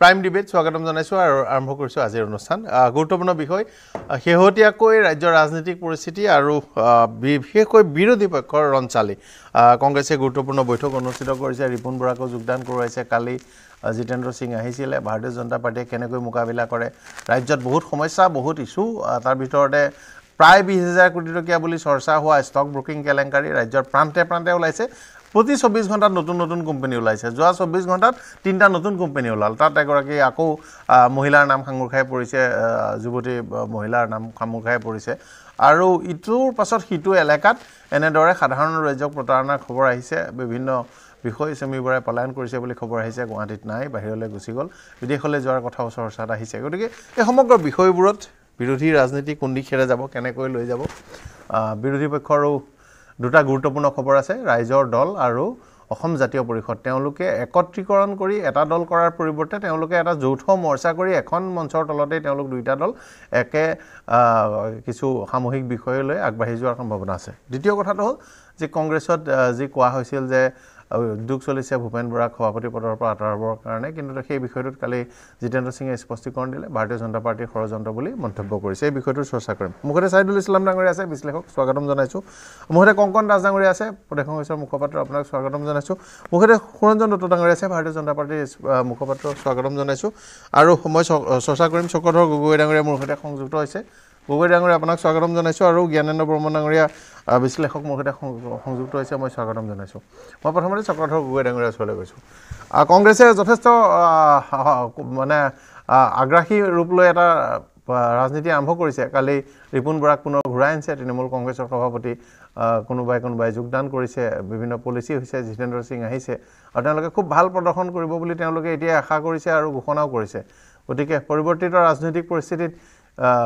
Prime debate স্বাগতম জনাইছো আৰু আৰম্ভ কৰিছো আজিৰ অনুষ্ঠান গুৰুত্বপূৰ্ণ বিষয় শেহতীয়াকৈ ৰাজ্যৰ ৰাজনৈতিক পৰিস্থিতি আৰু বিশেষকৈ বিৰোধী পক্ষৰ ৰণচালি কংগ্ৰেছে গুৰুত্বপূৰ্ণ বৈঠক অনুষ্ঠিত কৰিছে ৰিপুন বৰাকো যোগদান কৰোৱাইছে কালি জিতেন্দ্ৰ সিং আহিছিলে ভাৰতীয় জনতা পাৰ্টিয়ে কেনেকৈ মোকাবিলা কৰে ৰাজ্যত বহুত সমস্যা বহুত ইস্যু তাৰ ভিতৰতে প্ৰায় 20000 কোটি টকা বুলি চৰ্চা হোৱা ষ্টক ব্ৰোকিং কেলেংকাৰী ৰাজ্যৰ প্ৰান্তে প্ৰান্তে ওলাইছে প্ৰতি 24 ঘণ্টাত নতুন নতুন কোম্পানী ওলাইছে যোৱা 24 ঘণ্টাত তিনটা নতুন কোম্পানী ওলাল তাত এগৰাকী আকৌ মহিলাৰ নাম সাঙুৰ খাই পৰিছে যুৱতী মহিলাৰ নাম সাঙুৰ খাই পৰিছে আৰু ইটোৰ পাছত হিটো এলেকাত এনেদৰে সাধাৰণ ৰাজ্যক প্ৰতাৰণাৰ খবৰ আহিছে বিভিন্ন বিষয় সেমিবৰে পলায়ন কৰিছে বুলি খবৰ আহিছে গুৱাহাটীত নাই বাহিৰলৈ গুচি গল বিদেশলৈ যোৱাৰ কথা চৰ্চাত আহিছে গতিকে এই সমগ্ৰ বিষয়বোৰত বিৰোধী ৰাজনীতি কোন দিশেৰে যাব কেনেকৈ লৈ যাব বিৰোধী পক্ষৰো দুটা গুৰুত্বপূৰ্ণ খবৰ আছে ৰাইজৰ দল আৰু অসম জাতীয় পৰিষদ তেওঁলোকে একত্ৰীকৰণ কৰি এটা দল কৰাৰ পৰিৱৰ্তে তেওঁলোকে এটা যৌথ মৰ্চা কৰি এখন মঞ্চৰ তলতে তেওঁলোক দুইটা দল একে কিছু সামূহিক বিষয়লৈ আগবাঢ়ি যোৱাৰ সম্ভাৱনা আছে দ্বিতীয় কথাটো হ'ল যে কংগ্ৰেছত যি কোৱা হৈছিল যে উদ্যোগ চলিছে ভূপেন বৰাক সভাপতি পদৰ পৰা আঁতৰাবৰ কাৰণে কিন্তু সেই বিষয়টোত কালি জিতেন্দ্ৰ সিঙে স্পষ্টীকৰণ দিলে ভাৰতীয় জনতা পাৰ্টিৰ ষড়যন্ত্ৰ বুলি মন্তব্য কৰিছে এই বিষয়টোৰ চৰ্চা কৰিম মুখতে সাইদুল ইছলাম ডাঙৰীয়া আছে বিশ্লেষক স্বাগতম জনাইছো মুখতে কংকন দাস ডাঙৰীয়া আছে প্ৰদেশ কংগ্ৰেছৰ মুখপাত্ৰ আপোনাক স্বাগতম জনাইছো মুখতে সুৰঞ্জন দত্ত ডাঙৰীয়া আছে ভাৰতীয় জনতা পাৰ্টিৰ মুখপাত্ৰ স্বাগতম জনাইছো আৰু মই চৰ্চা কৰিম চক্ৰধৰ গগৈ ডাঙৰীয়া মোৰ সৈতে সংযুক্ত হৈছে গগৈ ডাঙৰীয়া আপোনাক স্বাগতম জনাইছো আৰু জ্ঞানেন্দ্ৰ বৰ্মন ডাঙৰীয়া বিশ্লেষক মোৰ সৈতে সংযুক্ত হৈছে মই স্বাগতম জনাইছো মই প্ৰথমতে চক্ৰধৰ গগৈ ডাঙৰীয়া ওচৰলৈ গৈছো কংগ্ৰেছে যথেষ্ট মানে আগ্ৰাহী ৰূপ লৈ এটা ৰাজনীতি আৰম্ভ কৰিছে কালি ৰিপুন বৰাক পুনৰ ঘূৰাই আনিছে তৃণমূল কংগ্ৰেছৰ সভাপতি কোনোবাই যোগদান কৰিছে বিভিন্ন পলিচি হৈছে জিতেন্দ্ৰ সিং আহিছে আৰু তেওঁলোকে খুব ভাল প্ৰদৰ্শন কৰিব বুলি তেওঁলোকে এতিয়া আশা কৰিছে আৰু ঘোষণাও কৰিছে গতিকে পৰিৱৰ্তিত ৰাজনৈতিক পৰিস্থিতিত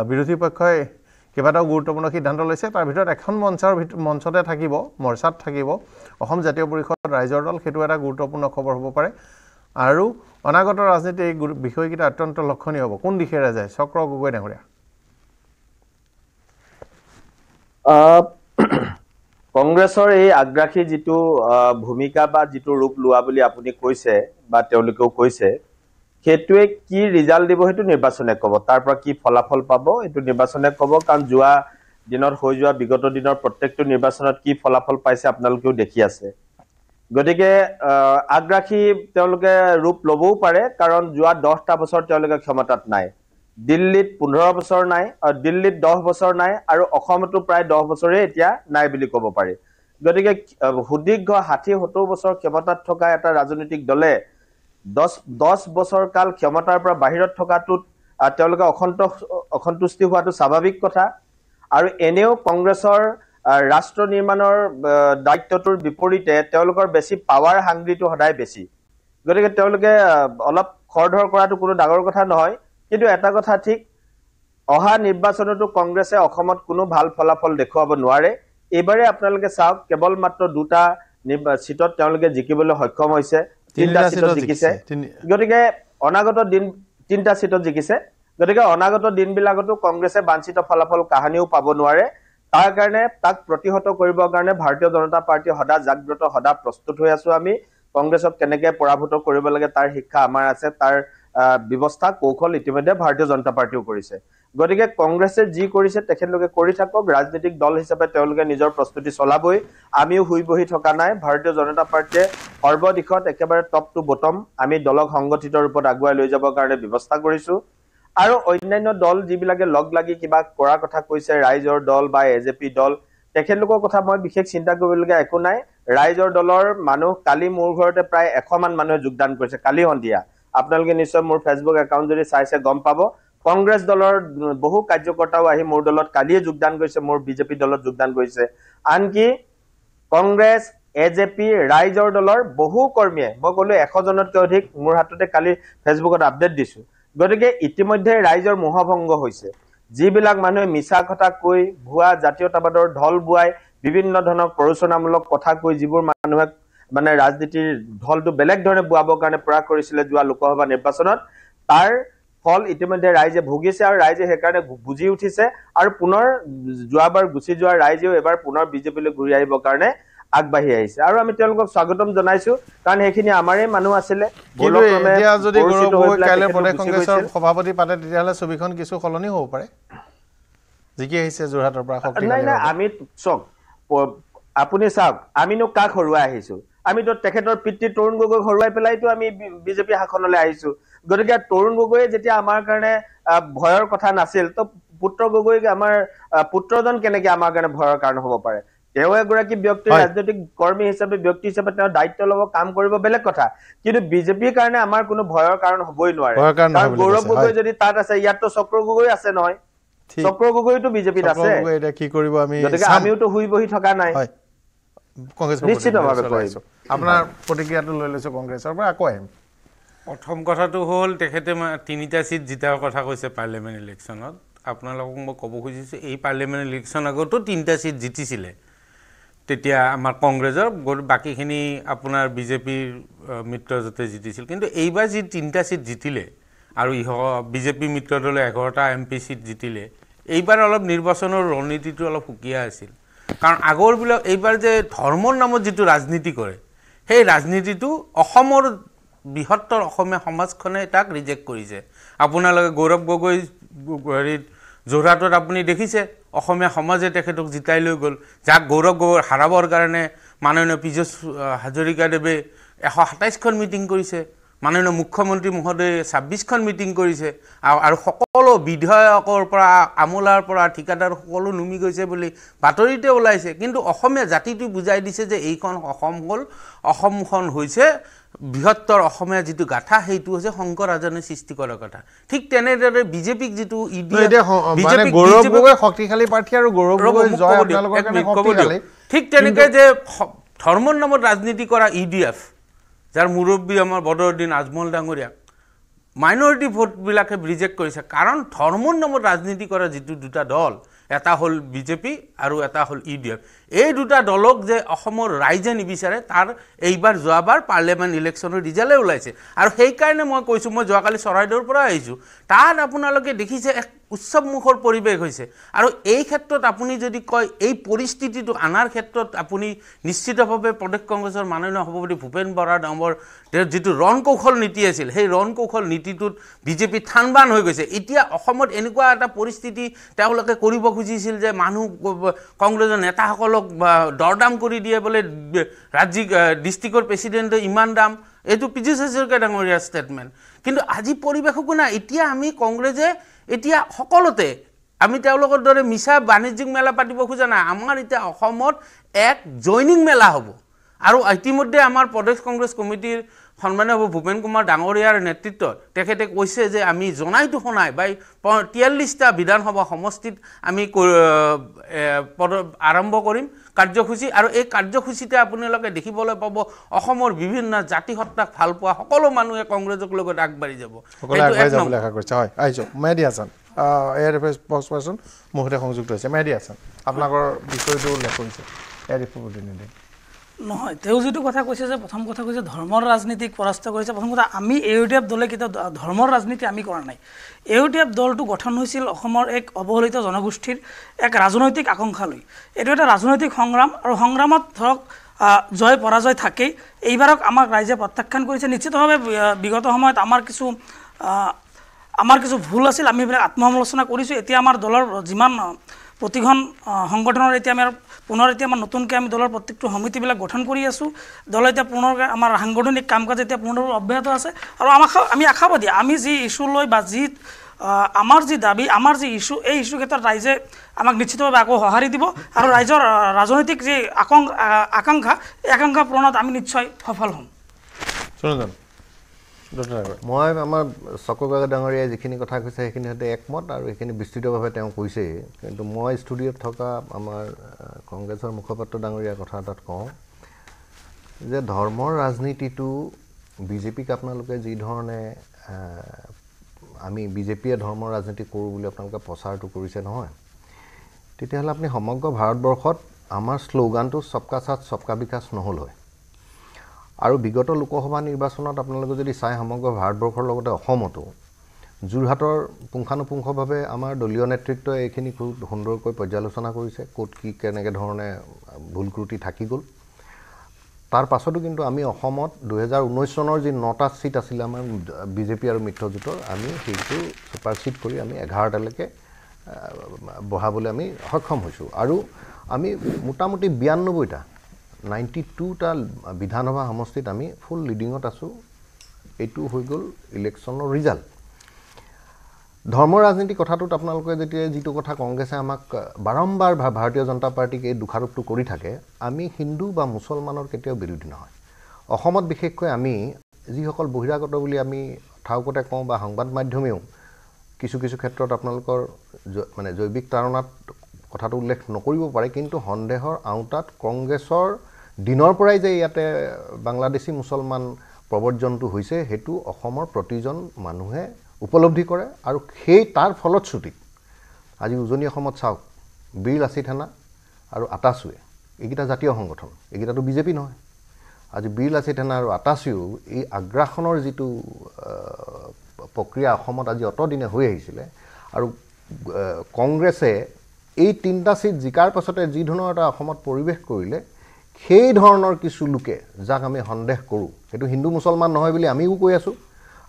বিৰোধী পক্ষই কেইবাটাও গুৰুত্বপূৰ্ণ সিদ্ধান্ত লৈছে তাৰ ভিতৰত এখন মঞ্চতে থাকিব মৰ্চাত থাকিব অসম জাতীয় পৰিষদ ৰাইজৰ দল সেইটো এটা গুৰুত্বপূৰ্ণ খবৰ হ'ব পাৰে আৰু অনাগত ৰাজনীতি এই বিষয়কেইটা অত্যন্ত লক্ষণীয় হ'ব কোন দিশেৰে যায় চক্ৰ গগৈ ডাঙৰীয়া কংগ্ৰেছৰ এই আগ্ৰাসী যিটো ভূমিকা বা যিটো ৰূপ লোৱা বুলি আপুনি কৈছে বা তেওঁলোকেও কৈছে সেইটোৱে কি ৰিজাল্ট দিব সেইটো নিৰ্বাচনে ক'ব তাৰ পৰা কি ফলাফল পাব এইটো নিৰ্বাচনে ক'ব কাৰণ যোৱা দিনত হৈ যোৱা বিগত দিনৰ প্ৰত্যেকটো নিৰ্বাচনত কি ফলাফল পাইছে আপোনালোকেও দেখি আছে গতিকে আগ্ৰাসী তেওঁলোকে ৰূপ ল'বও পাৰে কাৰণ যোৱা 10টা বছৰ তেওঁলোকে ক্ষমতাত নাই দিল্লীত 15 বছৰ নাই আৰু দিল্লীত 10 বছৰ নাই আৰু অসমতো প্ৰায় 10 বছৰে এতিয়া নাই বুলি ক'ব পাৰি গতিকে সুদীৰ্ঘ 60-70 বছৰ ক্ষমতাত থকা এটা ৰাজনৈতিক দলে 10 বছৰ কাল ক্ষমতাৰ পৰা বাহিৰত থকাটোত তেওঁলোকে অসন্তুষ্টি হোৱাটো স্বাভাৱিক কথা আৰু এনেও কংগ্ৰেছৰ ৰাষ্ট্ৰ নিৰ্মাণৰ দায়িত্বটোৰ বিপৰীতে তেওঁলোকৰ বেছি পাৱাৰ হাংগ্ৰিটো সদায় বেছি গতিকে তেওঁলোকে অলপ খৰধৰ কৰাটো কোনো ডাঙৰ কথা নহয় কিন্তু এটা কথা ঠিক অহা নিৰ্বাচনতো কংগ্ৰেছে অসমত কোনো ভাল ফলাফল দেখুৱাব নোৱাৰে এবাৰে আপোনালোকে চাওক কেৱল মাত্ৰ দুটা সিটত তেওঁলোকে জিকিবলৈ সক্ষম হৈছে তিনটা সিটত জিকিছে গতিকে অনাগত দিন তিনটা সিটত জিকিছে গতিকে অনাগত দিনবিলাকতো কংগ্ৰেছে বাঞ্ছিত ফলাফল কাহানিও পাব নোৱাৰে তাৰ কাৰণে তাক প্ৰতিহত কৰিবৰ কাৰণে ভাৰতীয় জনতা পাৰ্টি সদা জাগ্ৰত সদা প্ৰস্তুত হৈ আছো আমি কংগ্ৰেছক কেনেকৈ পৰাভূত কৰিব লাগে তাৰ শিক্ষা আমাৰ আছে তাৰ ব্যৱস্থা কৌশল ইতিমধ্যে ভাৰতীয় জনতা পাৰ্টিও কৰিছে গতিকে কংগ্ৰেছে যি কৰিছে তেখেতলোকে কৰি থাকক ৰাজনৈতিক দল হিচাপে তেওঁলোকে নিজৰ প্ৰস্তুতি চলাবই আমিও হুই বহি থকা নাই ভাৰতীয় জনতা পাৰ্টিয়ে সৰ্বদিশত একেবাৰে টপ টু বটম আমি দলক সংগঠিত ৰূপত আগুৱাই লৈ যাবৰ কাৰণে ব্যৱস্থা কৰিছো আৰু অন্যান্য দল যিবিলাকে লগ লাগি কিবা কৰাৰ কথা কৈছে ৰাইজৰ দল বা এজেপি দল তেখেতলোকৰ কথা মই বিশেষ চিন্তা কৰিবলগীয়া একো নাই ৰাইজৰ দলৰ মানুহ কালি মোৰ ঘৰতে প্ৰায় 100 মান মানুহে যোগদান কৰিছে কালি সন্ধিয়া আপোনালোকে নিশ্চয় মোৰ ফেচবুক একাউণ্ট যদি চাইছে গম পাব কংগ্ৰেছ দলৰ বহু কাৰ্যকৰ্তাও আহি মোৰ দলত কালিয়ে যোগদান কৰিছে মোৰ বিজেপি দলত যোগদান কৰিছে আনকি কংগ্ৰেছ এজেপি ৰাইজৰ দলৰ বহু কৰ্মীয়ে মই ক'লো 100 জনতকৈ অধিক মোৰ হাততে কালি ফেচবুকত আপডেট দিছো গতিকে ইতিমধ্যে ৰাইজৰ মোহভংগ হৈছে যিবিলাক মানুহে মিছা কথা কৈ ভুৱা জাতীয়তাবাদৰ ঢল বুৱাই বিভিন্ন ধৰণৰ প্ৰৰোচনামূলক কথা কৈ যিবোৰ মানুহে মানে ৰাজনীতিৰ ঢলটো বেলেগ ধৰণে বুৱাবৰ কাৰণে প্ৰয়াস কৰিছিলে যোৱা লোকসভা নিৰ্বাচনত তাৰ ফল ইতিমধ্যে ৰাইজে ভুগিছে আৰু ৰাইজে সেইকাৰণে বুজি উঠিছে আৰু পুনৰ যোৱাবাৰ গুচি যোৱা ৰাইজেও এবাৰ পুনৰ বিজেপিলৈ ঘূৰি আহিবৰ কাৰণে আগবাঢ়ি আহিছে আৰু আমি তেওঁলোকক স্বাগতম জনাইছো কাৰণ সেইখিনি আমাৰে মানুহ আছিলে কিন্তু এতিয়া যদি গৌৰৱ গগৈ কাইলৈ প্ৰদেশ কংগ্ৰেছৰ সভাপতি পাতে তেতিয়াহ'লে ছবিখন কিছু সলনি হ'ব পাৰে জিকি আহিছে যোৰহাটৰ পৰা নাই নাই আমি চক আপুনি চাওক আমিনো কাক হৰুৱাই আহিছো আমিতো তেখেতৰ পিতৃ তৰুণ গগৈক হৰুৱাই পেলাইতো আমি বিজেপি শাসনলৈ আহিছো গতিকে তৰুণ গগৈয়ে যেতিয়া আমাৰ কাৰণে ভয়ৰ কথা নাছিল তো পুত্ৰ গগৈ আমাৰ পুত্ৰজন কেনেকৈ আমাৰ কাৰণে ভয়ৰ কাৰণ হ'ব পাৰে তেওঁ এগৰাকী ব্যক্তি ৰাজনৈতিক কৰ্মী হিচাপে ব্যক্তি হিচাপে তেওঁ দায়িত্ব ল'ব কাম কৰিব বেলেগ কথা কিন্তু বিজেপিৰ কাৰণে আমাৰ কোনো ভয়ৰ কাৰণ হ'বই নোৱাৰে কাৰণ গৌৰৱ গগৈ যদি তাত আছে ইয়াততো চক্ৰ গগৈ আছে নহয় চক্ৰ গগৈতো বিজেপিত আছে এটা কি কৰিব আমি গতিকে আমিওতো হুই বহি থকা নাই কংগ্ৰেছ নিশ্চিতভাৱে কৰিছো আপোনাৰ প্ৰতিক্ৰিয়াটো লৈ লৈছো কংগ্ৰেছৰ পৰা আকৌ আহিম প্ৰথম কথাটো হ'ল তেখেতে 3টা সিট জিতাৰ কথা কৈছে পাৰ্লিয়ামেণ্ট ইলেকশ্যনত আপোনালোকক মই ক'ব খুজিছোঁ এই পাৰ্লিয়ামেণ্ট ইলেকশ্যন আগতো 3টা সিট জিতিছিলে তেতিয়া আমাৰ কংগ্ৰেছৰ বাকীখিনি আপোনাৰ বিজেপিৰ মিত্ৰজোঁটে জিতিছিল কিন্তু এইবাৰ যি 3টা সিট জিতিলে আৰু বিজেপি মিত্ৰ দলে 11টা MP সিট জিতিলে এইবাৰ অলপ নিৰ্বাচনৰ ৰণনীতিটো অলপ সুকীয়া আছিল কাৰণ আগৰবিলাক এইবাৰ যে ধৰ্মৰ নামত যিটো ৰাজনীতি কৰে সেই ৰাজনীতিটো অসমৰ বৃহত্তৰ অসমীয়া সমাজখনে তাক ৰিজেক্ট কৰিছে আপোনালোকে গৌৰৱ গগৈ হেৰিত যোৰহাটত আপুনি দেখিছে অসমীয়া সমাজে তেখেতক জিতাই লৈ গ'ল যাক গৌৰৱ গগৈ হাৰাবৰ কাৰণে মাননীয় পীযুষ হাজৰিকাদেৱে 127খন মিটিং কৰিছে মাননীয় মুখ্যমন্ত্ৰী মহোদয়ে 26খন মিটিং কৰিছে আৰু সকলো বিধায়কৰ পৰা আমোলাৰ পৰা ঠিকাদাৰ সকলো নুমি গৈছে বুলি বাতৰিতে ওলাইছে কিন্তু অসমীয়া জাতিটো বুজাই দিছে যে এইখন অসমখন হৈছে বৃহত্তৰ অসমীয়া যিটো গাথা সেইটো হৈছে শংকৰ ৰাজনে সৃষ্টি কৰা কথা ঠিক তেনেদৰে বিজেপিক যিটো গৌৰৱ গগৈ শক্তিশালী প্ৰাৰ্থী আৰু গৌৰৱ গগৈ জয় আপোনালোকৰ কাৰণে শক্তিশালী ঠিক তেনেকৈ যে ধৰ্মৰ নামত ৰাজনীতি কৰা EDF যাৰ মুৰব্বী আমাৰ বদৰুদ্দিন আজমল ডাঙৰীয়া মাইনৰিটি ভোটবিলাকে ৰিজেক্ট কৰিছে কাৰণ ধৰ্মৰ নামত ৰাজনীতি কৰা যিটো দুটা দল এটা হ'ল বিজেপি আৰু এটা হ'ল EDF এই দুটা দলক যে অসমৰ ৰাইজে নিবিচাৰে তাৰ এইবাৰ যোৱাবাৰ পাৰ্লিয়ামেণ্ট ইলেকশ্যনৰ ৰিজাল্টে ওলাইছে আৰু সেইকাৰণে মই কৈছোঁ মই যোৱাকালি চৰাইদেউৰ পৰা আহিছোঁ তাত আপোনালোকে দেখিছে এক উৎসৱমুখৰ পৰিৱেশ হৈছে আৰু এই ক্ষেত্ৰত আপুনি যদি কয় এই পৰিস্থিতিটো আনাৰ ক্ষেত্ৰত আপুনি নিশ্চিতভাৱে প্ৰদেশ কংগ্ৰেছৰ মাননীয় সভাপতি ভূপেন বৰা ডাঙৰ তেওঁৰ যিটো ৰণকৌশল নীতি আছিল সেই ৰণকৌশল নীতিটোত বিজেপি থানবান হৈ গৈছে এতিয়া অসমত এনেকুৱা এটা পৰিস্থিতি তেওঁলোকে কৰিব খুজিছিল যে মানুহ কংগ্ৰেছৰ নেতাসকলক দৰদাম কৰি দিয়ে বোলে ৰাজ্যিক ডিষ্ট্ৰিক্টৰ প্ৰেচিডেণ্টে ইমান দাম এইটো পীযুষ হাজৰিকা ডাঙৰীয়াৰ ষ্টেটমেণ্ট কিন্তু আজি পৰিৱেশকো নাই এতিয়া আমি কংগ্ৰেছে এতিয়া সকলোতে আমি তেওঁলোকৰ দৰে মিছা বাণিজ্যিক মেলা পাতিব খোজা নাই আমাৰ এতিয়া অসমত এক জইনিং মেলা হ'ব আৰু ইতিমধ্যে আমাৰ প্ৰদেশ কংগ্ৰেছ কমিটিৰ সন্মানীয় ভূপেন কুমাৰ ডাঙৰীয়াৰ নেতৃত্বত তেখেতে কৈছে যে আমি জনাইতো শুনাই বাই 43টা বিধানসভা সমষ্টিত আমি আৰম্ভ কৰিম কাৰ্যসূচী আৰু এই কাৰ্যসূচীতে আপোনালোকে দেখিবলৈ পাব অসমৰ বিভিন্ন জাতি সত্তাক ভাল পোৱা সকলো মানুহে কংগ্ৰেছক লগত আগবাঢ়ি যাব মেহদি হাছান এয়াৰ স্পক্স পাৰ্চন মোৰ সৈতে সংযুক্ত হৈছে মেহদি হাছান আপোনালোকৰ বিষয়টো উল্লেখ কৰিছে এয়াৰ প্ৰতিনিধি নহয় তেওঁ যিটো কথা কৈছে যে প্ৰথম কথা কৈছে ধৰ্মৰ ৰাজনীতিক পৰাস্ত কৰিছে প্ৰথম কথা আমি EUDF দলে কেতিয়াও ধৰ্মৰ ৰাজনীতি আমি কৰা নাই EUDF দলটো গঠন হৈছিল অসমৰ এক অৱহেলিত জনগোষ্ঠীৰ এক ৰাজনৈতিক আকাংক্ষা লৈ এইটো এটা ৰাজনৈতিক সংগ্ৰাম আৰু সংগ্ৰামত ধৰক জয় পৰাজয় থাকেই এইবাৰক আমাক ৰাইজে প্ৰত্যাখ্যান কৰিছে নিশ্চিতভাৱে বিগত সময়ত আমাৰ কিছু ভুল আছিল আমি এইবিলাক আত্মসমালোচনা কৰিছোঁ এতিয়া আমাৰ দলৰ যিমান প্ৰতিখন সংগঠনৰ এতিয়া আমি পুনৰ এতিয়া আমাৰ নতুনকৈ আমি দলৰ প্ৰত্যেকটো সমিতিবিলাক গঠন কৰি আছোঁ দল এতিয়া পুনৰ আমাৰ সাংগঠনিক কাম কাজ এতিয়া পুনৰ অব্যাহত আছে আৰু আমি আশাবাদী আমি যি ইস্যু লৈ বা যি আমাৰ যি দাবী আমাৰ যি ইস্যু এই ইস্যুৰ ক্ষেত্ৰত ৰাইজে আমাক নিশ্চিতভাৱে আকৌ সঁহাৰি দিব আৰু ৰাইজৰ ৰাজনৈতিক যি আকাংক্ষা এই আকাংক্ষা পূৰণত আমি নিশ্চয় সফল হ'ম মই আমাৰ চক্ৰ গগৈ ডাঙৰীয়াই যিখিনি কথা কৈছে সেইখিনি সৈতে একমত আৰু সেইখিনি বিস্তৃতভাৱে তেওঁ কৈছেই কিন্তু মই ষ্টুডিঅ'ত থকা আমাৰ কংগ্ৰেছৰ মুখপাত্ৰ ডাঙৰীয়াৰ কথা এটাত কওঁ যে ধৰ্মৰ ৰাজনীতিটো বিজেপিক আপোনালোকে যি ধৰণে আমি বিজেপিয়ে ধৰ্মৰ ৰাজনীতি কৰোঁ বুলি আপোনালোকে প্ৰচাৰটো কৰিছে নহয় তেতিয়াহ'লে আপুনি সমগ্ৰ ভাৰতবৰ্ষত আমাৰ শ্লোগানটো সবকা সাথ সবকা বিকাশ নহ'ল হয় আৰু বিগত লোকসভা নিৰ্বাচনত আপোনালোকে যদি চাই সমগ্ৰ ভাৰতবৰ্ষৰ লগতে অসমতো যোৰহাটৰ পুংখানুপুংখভাৱে আমাৰ দলীয় নেতৃত্বই এইখিনি খুব সুন্দৰকৈ পৰ্যালোচনা কৰিছে ক'ত কি কেনেকৈ ধৰণে ভুল ক্ৰুটি থাকি গ'ল তাৰ পাছতো কিন্তু আমি অসমত 2019 চনৰ যি 9টা সিট আছিল আমাৰ বিজেপি আৰু মিত্ৰজোঁটৰ আমি সেইটো সুপাৰচিড কৰি আমি 11টালৈকে বঢ়াবলৈ আমি সক্ষম হৈছোঁ আৰু আমি মোটামুটি 92টা 92টা বিধানসভা সমষ্টিত আমি ফুল লিডিঙত আছোঁ এইটো হৈ গ'ল ইলেকশ্যনৰ ৰিজাল্ট ধৰ্ম ৰাজনীতি কথাটোত আপোনালোকে যেতিয়া যিটো কথা কংগ্ৰেছে আমাক বাৰম্বাৰ ভাৰতীয় জনতা পাৰ্টিক এই দুখাৰোপটো কৰি থাকে আমি হিন্দু বা মুছলমানৰ কেতিয়াও বিৰোধী নহয় অসমত বিশেষকৈ আমি যিসকল বহিৰাগত বুলি আমি ঠাউকতে কওঁ বা সংবাদ মাধ্যমেও কিছু ক্ষেত্ৰত আপোনালোকৰ মানে জৈৱিক তাৰণাত কথাটো উল্লেখ নকৰিব পাৰে কিন্তু সন্দেহৰ আওতাত কংগ্ৰেছৰ দিনৰ পৰাই যে ইয়াতে বাংলাদেশী মুছলমান প্ৰৱৰ্জনটো হৈছে হেতু অসমৰ প্ৰতিজন মানুহে উপলব্ধি কৰে আৰু সেই তাৰ ফলশ্ৰুতিত আজি উজনি অসমত চাওক বীৰ লাচিত থানা আৰু আটাচুৱে এইকেইটা জাতীয় সংগঠন এইকেইটাটো বিজেপি নহয় আজি বীৰ লাচিত থানা আৰু আটাচুৱেও এই আগ্ৰাসনৰ যিটো প্ৰক্ৰিয়া অসমত আজি অতদিনে হৈ আহিছিলে আৰু কংগ্ৰেছে এই 3টা সিট জিকাৰ পাছতে যি ধৰণৰ এটা অসমত পৰিৱেশ কৰিলে সেই ধৰণৰ কিছু লোকে যাক আমি সন্দেহ কৰোঁ সেইটো হিন্দু মুছলমান নহয় বুলি আমিও কৈ আছোঁ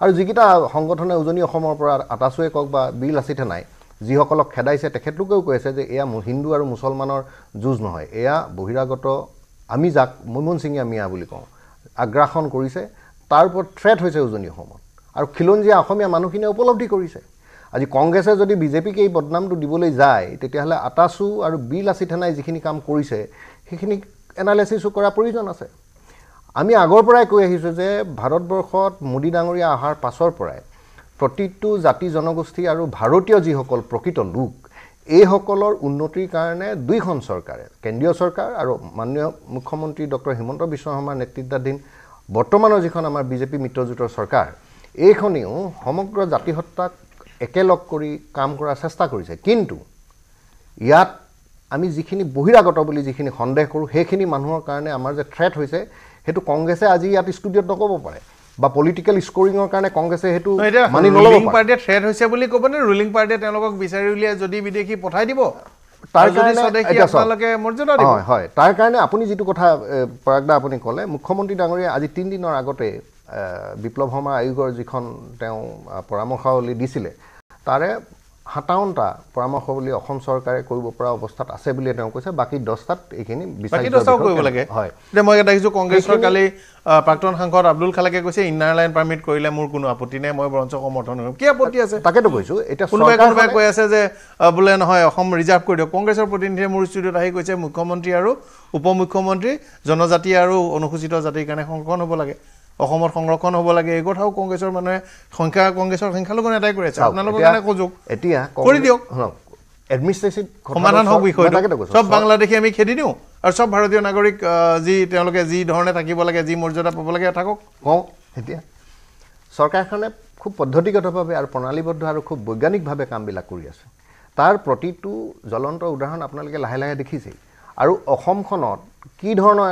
আৰু যিকেইটা সংগঠনে উজনি অসমৰ পৰা আটাচুৱে কওক বা বীৰ লাচিত নাই যিসকলক খেদাইছে তেখেতলোকেও কৈ আছে যে এয়া হিন্দু আৰু মুছলমানৰ যুঁজ নহয় এয়া বহিৰাগত আমি যাক মৈমন সিঙীয়া মিয়া বুলি কওঁ আগ্ৰাসন কৰিছে তাৰ ওপৰত থ্ৰেট হৈছে উজনি অসমত আৰু খিলঞ্জীয়া অসমীয়া মানুহখিনিয়ে উপলব্ধি কৰিছে আজি কংগ্ৰেছে যদি বিজেপিক এই বদনামটো দিবলৈ যায় তেতিয়াহ'লে আটাচু আৰু বীৰ লাচিত নাই যিখিনি কাম কৰিছে সেইখিনি এনালাইচিছো কৰা প্ৰয়োজন আছে আমি আগৰ পৰাই কৈ আহিছোঁ যে ভাৰতবৰ্ষত মোদী ডাঙৰীয়া অহাৰ পাছৰ পৰাই প্ৰতিটো জাতি জনগোষ্ঠী আৰু ভাৰতীয় যিসকল প্ৰকৃত লোক এইসকলৰ উন্নতিৰ কাৰণে দুইখন চৰকাৰে কেন্দ্ৰীয় চৰকাৰ আৰু মাননীয় মুখ্যমন্ত্ৰী ডক্টৰ হিমন্ত বিশ্ব শৰ্মাৰ নেতৃত্বাধীন বৰ্তমানৰ যিখন আমাৰ বিজেপি মিত্ৰজোঁটৰ চৰকাৰ এইখনেও সমগ্ৰ জাতি হত্যাক একেলগ কৰি কাম কৰাৰ চেষ্টা কৰিছে কিন্তু ইয়াত আমি যিখিনি বহিৰাগত বুলি যিখিনি সন্দেহ কৰোঁ সেইখিনি মানুহৰ কাৰণে আমাৰ যে থ্ৰেট হৈছে হেতু কংগ্ৰেছে আজি ইয়াত ষ্টুডিঅ'ত নক'ব পাৰে বা পলিটিক্যাল স্কোৰিঙৰ কাৰণে কংগ্ৰেছে হেতু মানি নল'ব ৰুলিং পাৰ্টিয়ে থ্ৰেট হৈছে বুলি ক'বনে ৰুলিং পাৰ্টিয়ে তেওঁলোকক বিচাৰি উলিয়াই যদি বিদেশী পঠাই দিব তাৰ কাৰণে আপোনালোকে মৰ্যাদা দিব হয় তাৰ কাৰণে আপুনি যিটো কথা পৰাগদা আপুনি ক'লে মুখ্যমন্ত্ৰী ডাঙৰীয়া আজি 3 দিনৰ আগতে বিপ্লৱ শৰ্মা আয়োগৰ যিখন তেওঁ পৰামৰ্শাৱলী দিছিলে তাৰে 57টা পৰামৰ্শাৱলী অসম চৰকাৰে কৰিব পৰা অৱস্থাত আছে বুলি তেওঁ কৈছে বাকি 10টাত এইখিনি বাকি 10টাও কৰিব লাগে হয় এতিয়া মই দেখিছোঁ কংগ্ৰেছৰ কালি প্ৰাক্তন সাংসদ আব্দুল খালেকে কৈছে ইনাৰ লাইন পাৰমিট কৰিলে মোৰ কোনো আপত্তি নাই মই বৰঞ্চ সমৰ্থন কৰিম কি আপত্তি আছে তাকেতো কৈছোঁ এতিয়া কোনোবাই কৈ আছে যে বোলে নহয় অসম ৰিজাৰ্ভ কৰি দিয়ক কংগ্ৰেছৰ প্ৰতিনিধিয়ে মোৰ ষ্টুডিঅ'ত আহি কৈছে মুখ্যমন্ত্ৰী আৰু উপ মুখ্যমন্ত্ৰী জনজাতি আৰু অনুসূচিত জাতিৰ কাৰণে সংৰক্ষণ হ'ব লাগে অসমত সংৰক্ষণ হ'ব লাগে এই কথাও কংগ্ৰেছৰ মানুহে কংগ্ৰেছৰ সংখ্যালঘু নেতাই কৰি আছে আপোনালোকৰ কাৰণে সুযোগ এতিয়া কৰি দিয়ক এডমিনিষ্ট্ৰেটিভ সমাধান হওক বিষয়টো সব বাংলাদেশী আমি খেদি দিওঁ আৰু সব ভাৰতীয় নাগৰিক যি তেওঁলোকে যি ধৰণে থাকিব লাগে যি মৰ্যাদা পাব লাগে থাকক কওঁ এতিয়া চৰকাৰখনে খুব পদ্ধতিগতভাৱে আৰু প্ৰণালীবদ্ধ আৰু খুব বৈজ্ঞানিকভাৱে কামবিলাক কৰি আছে তাৰ প্ৰতিটো জ্বলন্ত উদাহৰণ আপোনালোকে লাহে লাহে দেখিছেই আৰু অসমখনত কি ধৰণৰ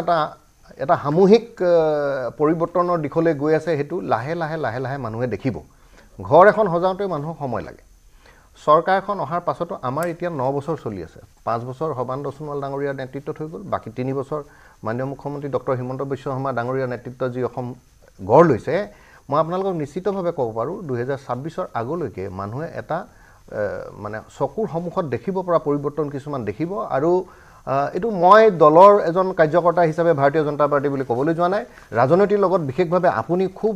এটা সামূহিক পৰিৱৰ্তনৰ দিশলৈ গৈ আছে হেতু লাহে লাহে মানুহে দেখিব ঘৰ এখন সজাওঁতে মানুহক সময় লাগে চৰকাৰখন অহাৰ পাছতো আমাৰ এতিয়া 9 বছৰ চলি আছে 5 বছৰ সৰ্বানন্দ সোণোৱাল ডাঙৰীয়াৰ নেতৃত্বত হৈ গ'ল বাকি 3 বছৰ মাননীয় মুখ্যমন্ত্ৰী ডক্টৰ হিমন্ত বিশ্ব শৰ্মা ডাঙৰীয়াৰ নেতৃত্বত যি অসম গঢ় লৈছে মই আপোনালোকক নিশ্চিতভাৱে ক'ব পাৰোঁ 2026ৰ আগলৈকে মানুহে এটা মানে চকুৰ সন্মুখত দেখিব পৰা পৰিৱৰ্তন কিছুমান দেখিব আৰু এইটো মই দলৰ এজন কাৰ্যকৰ্তা হিচাপে ভাৰতীয় জনতা পাৰ্টি বুলি ক'বলৈ যোৱা নাই ৰাজনীতিৰ লগত বিশেষভাৱে আপুনি খুব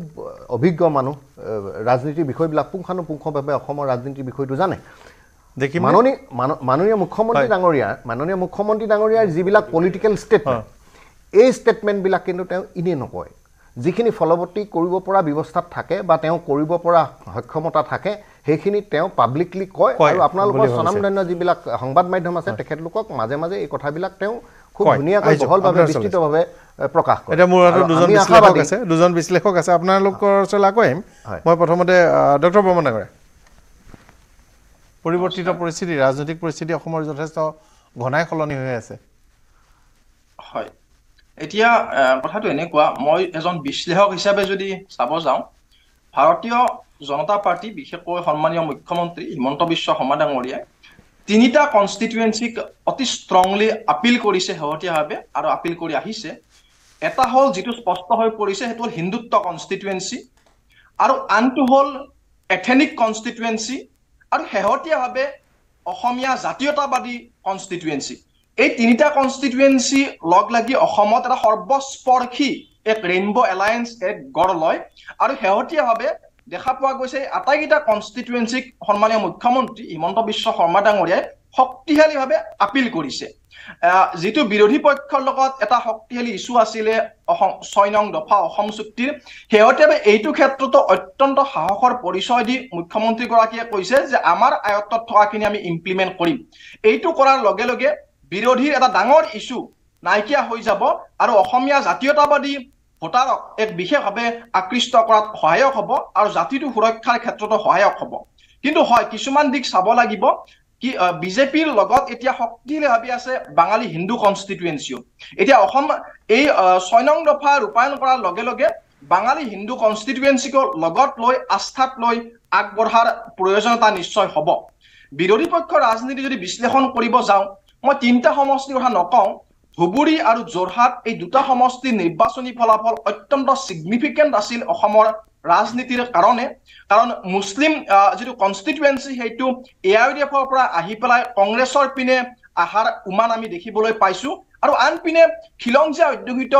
অভিজ্ঞ মানুহ ৰাজনীতিৰ বিষয়বিলাক পুংখানুপুংখভাৱে অসমৰ ৰাজনীতিৰ বিষয়টো জানে দেখি মাননীয় মুখ্যমন্ত্ৰী ডাঙৰীয়াৰ যিবিলাক পলিটিকেল ষ্টেটমেণ্ট এই ষ্টেটমেণ্টবিলাক কিন্তু তেওঁ ইনে নকয় যিখিনি ফলৱৰ্তী কৰিব পৰা ব্যৱস্থাত থাকে বা তেওঁ কৰিব পৰা সক্ষমতা থাকে সেইখিনি তেওঁ পাব্লিকলি কয় আৰু আপোনালোকৰ স্বনামধন্য যিবিলাক সংবাদ মাধ্যম আছে তেখেতলোকক মাজে মাজে এই কথাবিলাক তেওঁ খুব ধুনীয়াকৈ বহলভাৱে বিস্তৃতভাৱে প্ৰকাশ কৰে এটা মোৰ হাতত দুজন বিশ্লেষক আছে আপোনালোকৰ ওচৰলৈ আকৌ আহিম মই প্ৰথমতে ডক্টৰ বৰ্মন ডাঙৰীয়া পৰিৱৰ্তিত পৰিস্থিতি ৰাজনৈতিক পৰিস্থিতি অসমৰ যথেষ্ট ঘনাই সলনি হৈ আছে হয় এতিয়া কথাটো এনেকুৱা মই এজন বিশ্লেষক হিচাপে যদি চাব যাওঁ ভাৰতীয় জনতা পাৰ্টি বিশেষকৈ সন্মানীয় মুখ্যমন্ত্ৰী হিমন্ত বিশ্ব শৰ্মা ডাঙৰীয়াই 3টা কনষ্টিটুৱেঞ্চিক অতি ষ্ট্ৰংলি আপিল কৰিছে শেহতীয়াভাৱে আৰু আপিল কৰি আহিছে এটা হ'ল যিটো স্পষ্ট হৈ পৰিছে সেইটো হ'ল হিন্দুত্ব কনষ্টিটুৱেঞ্চি, আৰু আনটো হ'ল এথেনিক কনষ্টিটুৱেঞ্চি, আৰু শেহতীয়াভাৱে অসমীয়া জাতীয়তাবাদী কনষ্টিটুৱেঞ্চি। এই তিনিটা কনষ্টিটুৱেঞ্চি লগ লাগি অসমত এটা সৰ্বস্পৰ্শী এক ৰেইনব' এলায়েন্স এক গঢ় লয়, আৰু শেহতীয়াভাৱে দেখা পোৱা গৈছে আটাইকেইটা কনষ্টিটুৱেঞ্চিক সন্মানীয় মুখ্যমন্ত্ৰী হিমন্ত বিশ্ব শৰ্মা ডাঙৰীয়াই শক্তিশালীভাৱে আপিল কৰিছে। যিটো বিৰোধী পক্ষৰ লগত এটা শক্তিশালী ইছ্যু আছিলে 6 নং দফা অসম চুক্তিৰ, শেহতীয়াভাৱে এইটো ক্ষেত্ৰতো অত্যন্ত সাহসৰ পৰিচয় দি মুখ্যমন্ত্ৰীগৰাকীয়ে কৈছে যে আমাৰ আয়ত্তত থকাখিনি আমি ইমপ্লিমেণ্ট কৰিম। এইটো কৰাৰ লগে লগে বিৰোধীৰ এটা ডাঙৰ ইছ্যু নাইকিয়া হৈ যাব আৰু অসমীয়া জাতীয়তাবাদী ভোটাৰক এক বিশেষভাৱে আকৃষ্ট কৰাত সহায়ক হ'ব আৰু জাতিটো সুৰক্ষাৰ ক্ষেত্ৰতো সহায়ক হ'ব। কিন্তু হয় কিছুমান দিশ চাব লাগিব, কি বিজেপিৰ লগত এতিয়া শক্তিশালীভাৱে আছে বাঙালী হিন্দু কনষ্টিটুৱেঞ্চিও। এতিয়া অসম এই 6 নং দফা ৰূপায়ণ কৰাৰ লগে লগে বাঙালী হিন্দু কনষ্টিটুৱেঞ্চিকো লগত লৈ আস্থাত লৈ আগবঢ়াৰ প্ৰয়োজনীয়তা নিশ্চয় হ'ব। বিৰোধী পক্ষৰ ৰাজনীতি যদি বিশ্লেষণ কৰিব যাওঁ, মই 3টা সমষ্টিৰ কথা নকওঁ, ধুবুৰী আৰু যোৰহাট এই 2টা সমষ্টিৰ নিৰ্বাচনী ফলাফল অত্যন্ত ছিগনিফিকেণ্ট আছিল অসমৰ ৰাজনীতিৰ কাৰণে, কাৰণ মুছলিম যিটো কনষ্টিটুৱেঞ্চি সেইটো AIUDFৰ পৰা আহি পেলাই কংগ্ৰেছৰ পিনে আহাৰ উমান আমি দেখিবলৈ পাইছো, আৰু আনপিনে খিলঞ্জীয়া অধ্যুষিত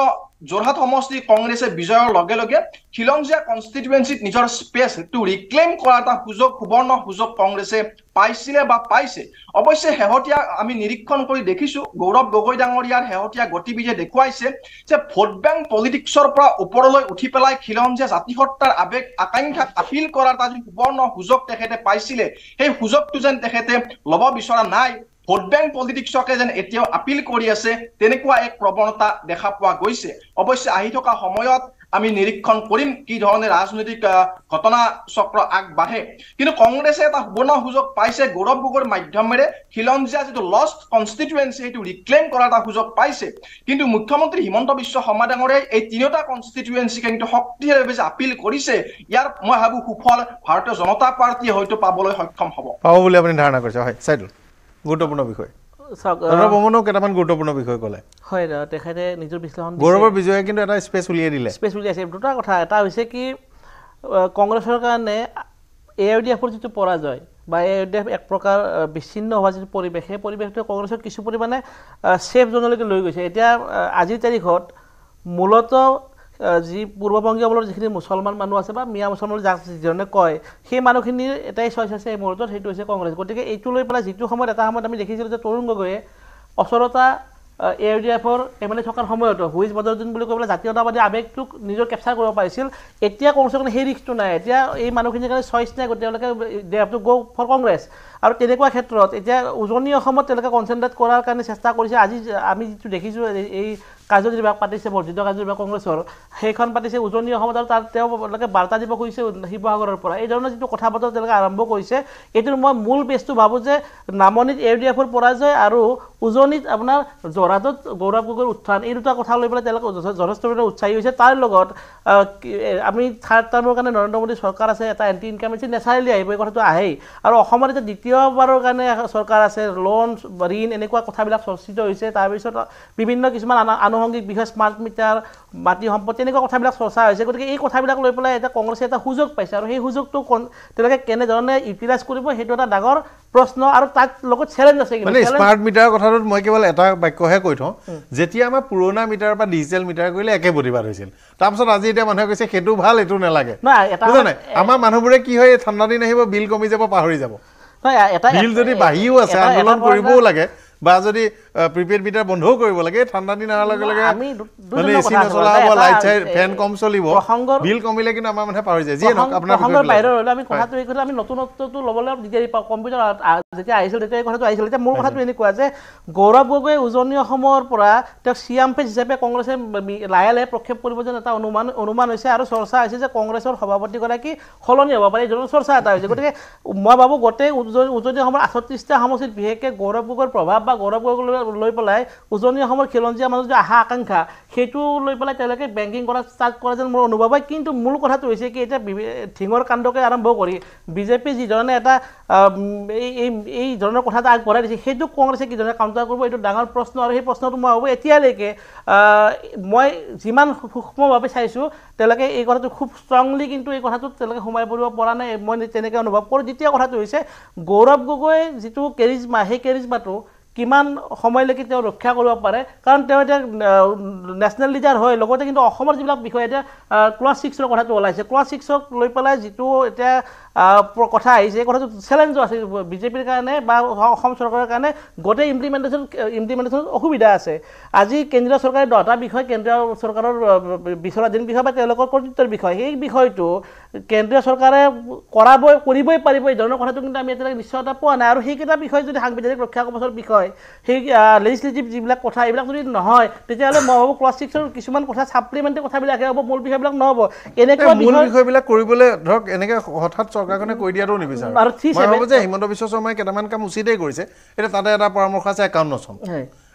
যোৰহাট সমষ্টি কংগ্ৰেছে বিজয়ৰ লগে লগে খিলঞ্জীয়া কনষ্টিটুৱেঞ্চিত নিজৰ স্পেচটো ৰিক্লেইম কৰা এটা সুযোগ, সুবৰ্ণ সুযোগ কংগ্ৰেছে পাইছিলে বা পাইছে। অৱশ্যে শেহতীয়া আমি নিৰীক্ষণ কৰি দেখিছো গৌৰৱ গগৈ ডাঙৰীয়াৰ শেহতীয়া গতিবিধিয়ে দেখুৱাইছে যে ভোট বেংক পলিটিক্সৰ পৰা ওপৰলৈ উঠি পেলাই খিলঞ্জীয়া জাতিসত্তাৰ আৱেগ আকাংক্ষাক আপিল কৰাৰ এটা সুবৰ্ণ সুযোগ তেখেতে পাইছিলে, সেই সুযোগটো যেন তেখেতে ল'ব বিচৰা নাই। ভোট বেংক পলিটিক্সকে যেন এতিয়াও আপিল কৰি আছে, তেনেকুৱা এক প্ৰৱণতা দেখা পোৱা গৈছে। অৱশ্যে আহি থকা সময়ত আমি নিৰীক্ষণ কৰিম কি ধৰণে ৰাজনৈতিক ঘটনা চক্ৰ আগবাঢ়ে। কিন্তু কংগ্ৰেছে এটা সুবৰ্ণ সুযোগ পাইছে গৌৰৱ গগৈৰ মাধ্যমেৰে, খিলঞ্জীয়া যিটো লষ্ট কনষ্টিটুৱেঞ্চি সেইটো ৰিক্লেইম কৰাৰ এটা সুযোগ পাইছে। কিন্তু মুখ্যমন্ত্ৰী হিমন্ত বিশ্ব শৰ্মা ডাঙৰীয়াই এই 3টা কনষ্টিটুৱেঞ্চিকে কিন্তু শক্তিশালীভাৱে যে আপিল কৰিছে, ইয়াৰ মই ভাবোঁ সুফল ভাৰতীয় জনতা পাৰ্টীয়ে হয়তো পাবলৈ সক্ষম হ'ব। পাব বুলি আপুনি ধাৰণা কৰিছে? হয় চাইদুল, গুৰুত্বপূৰ্ণ বিষয়। বৰ্মনেও কেইটামান গুৰুত্বপূৰ্ণ বিষয় ক'লে। হয়, তেখেতে নিজৰ বিশ্লেষণ গৌৰৱৰ বিজয়ে কিন্তু এটা স্পেচ উলিয়াই দিলে। স্পেচ উলিয়াইছে। 2টা কথা, এটা হৈছে কি কংগ্ৰেছৰ কাৰণে AIUDFৰ যিটো পৰাজয় বা AIUDF এক প্ৰকাৰ বিচ্ছিন্ন হোৱা যিটো পৰিৱেশ, সেই পৰিৱেশটোৱে কংগ্ৰেছক কিছু পৰিমাণে ছেফ জ'নলৈকে লৈ গৈছে। এতিয়া আজিৰ তাৰিখত মূলতঃ যি পূৰ্ববংগীয় অঞ্চলৰ যিখিনি মুছলমান মানুহ আছে বা মিয়া মুছলমান যাক যিজনে কয়, সেই মানুহখিনিৰ এটাই চইচ আছে এই মুহূৰ্তত, সেইটো হৈছে কংগ্ৰেছ। গতিকে এইটো লৈ পেলাই যিটো সময়ত এটা সময়ত আমি দেখিছিলোঁ যে তৰুণ গগৈয়ে অচৰতা AIUDFৰ MLA থকাৰ সময়তো হুইজ বদৰুদ্দিন বুলি কৈ পেলাই জাতীয়তাবাদী আৱেগটোক নিজৰ কেপচাৰ কৰিব পাৰিছিল। এতিয়া কংগ্ৰেছৰ কাৰণে সেই ৰিস্কটো নাই, এতিয়া এই মানুহখিনিৰ কাৰণে চইচ নাই, তেওঁলোকে দে হেভ টু গ' ফৰ কংগ্ৰেছ। আৰু তেনেকুৱা ক্ষেত্ৰত এতিয়া উজনি অসমত তেওঁলোকে কনচেনট্ৰেট কৰাৰ কাৰণে চেষ্টা কৰিছে। আজি আমি যিটো দেখিছোঁ এই কাৰ্যনিৰ্বাহক পাতিছে, বৰ্ধিত কাৰ্যনিৰ্বাহক কংগ্ৰেছৰ, সেইখন পাতিছে উজনি অসমত, আৰু তাত তেওঁলোকে বাৰ্তা দিব খুজিছে শিৱসাগৰৰ পৰা। এই ধৰণৰ যিটো কথা বতৰা তেওঁলোকে আৰম্ভ কৰিছে, এইটোৰ মই মূল বেছটো ভাবোঁ যে নামনিত AIUDFৰ পৰাজয় আৰু উজনিত আপোনাৰ যোৰহাটত গৌৰৱ গগৈৰ উত্থান, এই 2টা কথা লৈ পেলাই তেওঁলোকে যথেষ্ট পৰিমাণে উৎসাহী হৈছে। তাৰ লগত আমি 3rd টাৰ্মৰ কাৰণে নৰেন্দ্ৰ মোদী চৰকাৰ আছে, এটা এণ্টি ইনকামেঞ্চি নেচাৰেলি আহিব, এই কথাটো আহেই। আৰু অসমত এতিয়া দ্বিতীয়বাৰৰ কাৰণে চৰকাৰ আছে, লোন ঋণ এনেকুৱা কথাবিলাক চৰ্চিত হৈছে। তাৰপিছত বিভিন্ন কিছুমান আনুষংগিক বিষয়, স্মাৰ্ট মিটাৰ, মাটি সম্পদ, তেনেকুৱা কথাবিলাক চৰ্চা হৈছে। গতিকে এই কথাবিলাক লৈ পেলাই এতিয়া কংগ্ৰেছে এটা সুযোগ পাইছে, আৰু সেই সুযোগটো তেওঁলোকে কেনেধৰণে ইউটিলাইজ কৰিব সেইটো এটা ডাঙৰ প্ৰশ্ন, আৰু তাত লগত চেলেঞ্জ আছে। মানে স্মাৰ্ট মিটাৰৰ কথাটোত মই কেৱল এটা বাক্যহে কৈ থওঁ, যেতিয়া আমাৰ পুৰণা মিটাৰ বা ডিজিটেল মিটাৰ কৰিলে একে প্ৰতিবাদ হৈছিল, তাৰপিছত আজি এতিয়া মানুহে কৈছে সেইটো ভাল, এইটো নালাগে। বুজানে আমাৰ মানুহবোৰে কি হয়, ঠাণ্ডা দিন আহিব বিল কমি যাব, পাহৰি যাব। বিল যদি বাঢ়িও আছে, আন্দোলন কৰিবও লাগে, বা যদি প্ৰিপেইড মিটাৰ বন্ধও কৰিব লাগে, ঠাণ্ডা দিন অহাৰ লগে লগে মানে এচি নচলা হ'ব, লাইট চাইট ফেন কম চলিব, বিল কমিলে কিন্তু আমাৰ মানুহে পাহৰি যায়। যিয়ে নহওক আপোনাৰ বাহিৰৰ হ'লে আমি কথাটো এই কথা আমি নতুনত্বটো ল'বলৈ দিগদাৰি পাওঁ। কম্পিউটাৰ যেতিয়া আহিছিল তেতিয়া এই কথাটো আহিছিল। এতিয়া মোৰ কথাটো এনেকুৱা যে গৌৰৱ গগৈ উজনি অসমৰ পৰা তেওঁক চিএম পেজ হিচাপে কংগ্ৰেছে লাহে লাহে প্ৰক্ষেপ কৰিব যেন এটা অনুমান হৈছে, আৰু চৰ্চা হৈছে যে কংগ্ৰেছৰ সভাপতিগৰাকী সলনি হ'ব পাৰে, এই ধৰণৰ চৰ্চা এটা হৈছে। গতিকে মই ভাবোঁ গোটেই উজনি অসমৰ 38টা সমষ্টিত বিশেষকৈ গৌৰৱ গগৈৰ প্ৰভাৱ বা গৌৰৱ গগৈক লৈ পেলাই উজনি অসমৰ খিলঞ্জীয়া মানুহ যে আশা আকাংক্ষা সেইটো লৈ পেলাই তেওঁলোকে বেংকিং কৰা ষ্টাৰ্ট কৰা যেন মোৰ অনুভৱ হয় কিন্তু মূল কথাটো হৈছে কি এতিয়া ধিঙৰ কাণ্ডকে আৰম্ভ কৰি বিজেপি যিধৰণে এটা এই ধৰণৰ কথা এটা আগবঢ়াই দিছে সেইটো কংগ্ৰেছে কি ধৰণে কাউণ্টাৰ কৰিব এইটো ডাঙৰ প্ৰশ্ন আৰু সেই প্ৰশ্নটো মই ভাবোঁ এতিয়ালৈকে মই যিমান সূক্ষ্মভাৱে চাইছোঁ তেওঁলোকে এই কথাটো খুব ষ্ট্ৰংলি কিন্তু এই কথাটোত তেওঁলোকে সোমাই পৰিব পৰা নাই মই তেনেকৈ অনুভৱ কৰোঁ দ্বিতীয় কথাটো হৈছে গৌৰৱ গগৈ যিটো কেৰিজমা সেই কেৰিজমাটো কিমান সময়লৈকে তেওঁ ৰক্ষা কৰিব পাৰে কাৰণ তেওঁ এতিয়া নেশ্যনেল লিডাৰ হয় লগতে কিন্তু অসমৰ যিবিলাক বিষয় এতিয়া ক্লাছ 6ৰ কথাটো ওলাইছে ক্লাছ 6ক লৈ পেলাই যিটো এতিয়া কথা আহিছে এই কথাটো চেলেঞ্জো আছে বিজেপিৰ কাৰণে বা অসম চৰকাৰৰ কাৰণে গোটেই ইমপ্লিমেণ্টেশ্যন অসুবিধা আছে আজি কেন্দ্ৰীয় চৰকাৰে 10টা বিষয় কেন্দ্ৰীয় চৰকাৰৰ বিচৰাধীন বিষয় বা তেওঁলোকৰ কৰ্তৃত্বৰ বিষয় সেই বিষয়টো কেন্দ্ৰীয় চৰকাৰে কৰিবই পাৰিব এই ধৰণৰ কথাটো কিন্তু আমি এতিয়ালৈকে নিশ্চয়তা পোৱা নাই আৰু সেইকেইটা বিষয় যদি সাংবিধানিক ৰক্ষা কৱচৰ বিষয় সেই লেজিছলেটিভ যিবিলাক কথা এইবিলাক যদি নহয় তেতিয়াহ'লে মই ভাবোঁ ক্লাছ 6ৰ কিছুমান কথা ছাপ্লিমেণ্টেৰী কথাবিলাকহে হ'ব মূল বিষয়বিলাক নহ'ব এনেকুৱা মূল বিষয়বিলাক কৰিবলৈ ধৰক এনেকৈ হঠাৎ চৰকাৰখনে কৈ দিয়াটো নিবিচাৰে মই ভাবোঁ যে হিমন্ত বিশ্ব শৰ্মাই কেইটামান কাম উচিতেই কৰিছে এতিয়া তাতে এটা পৰামৰ্শ আছে 51 চন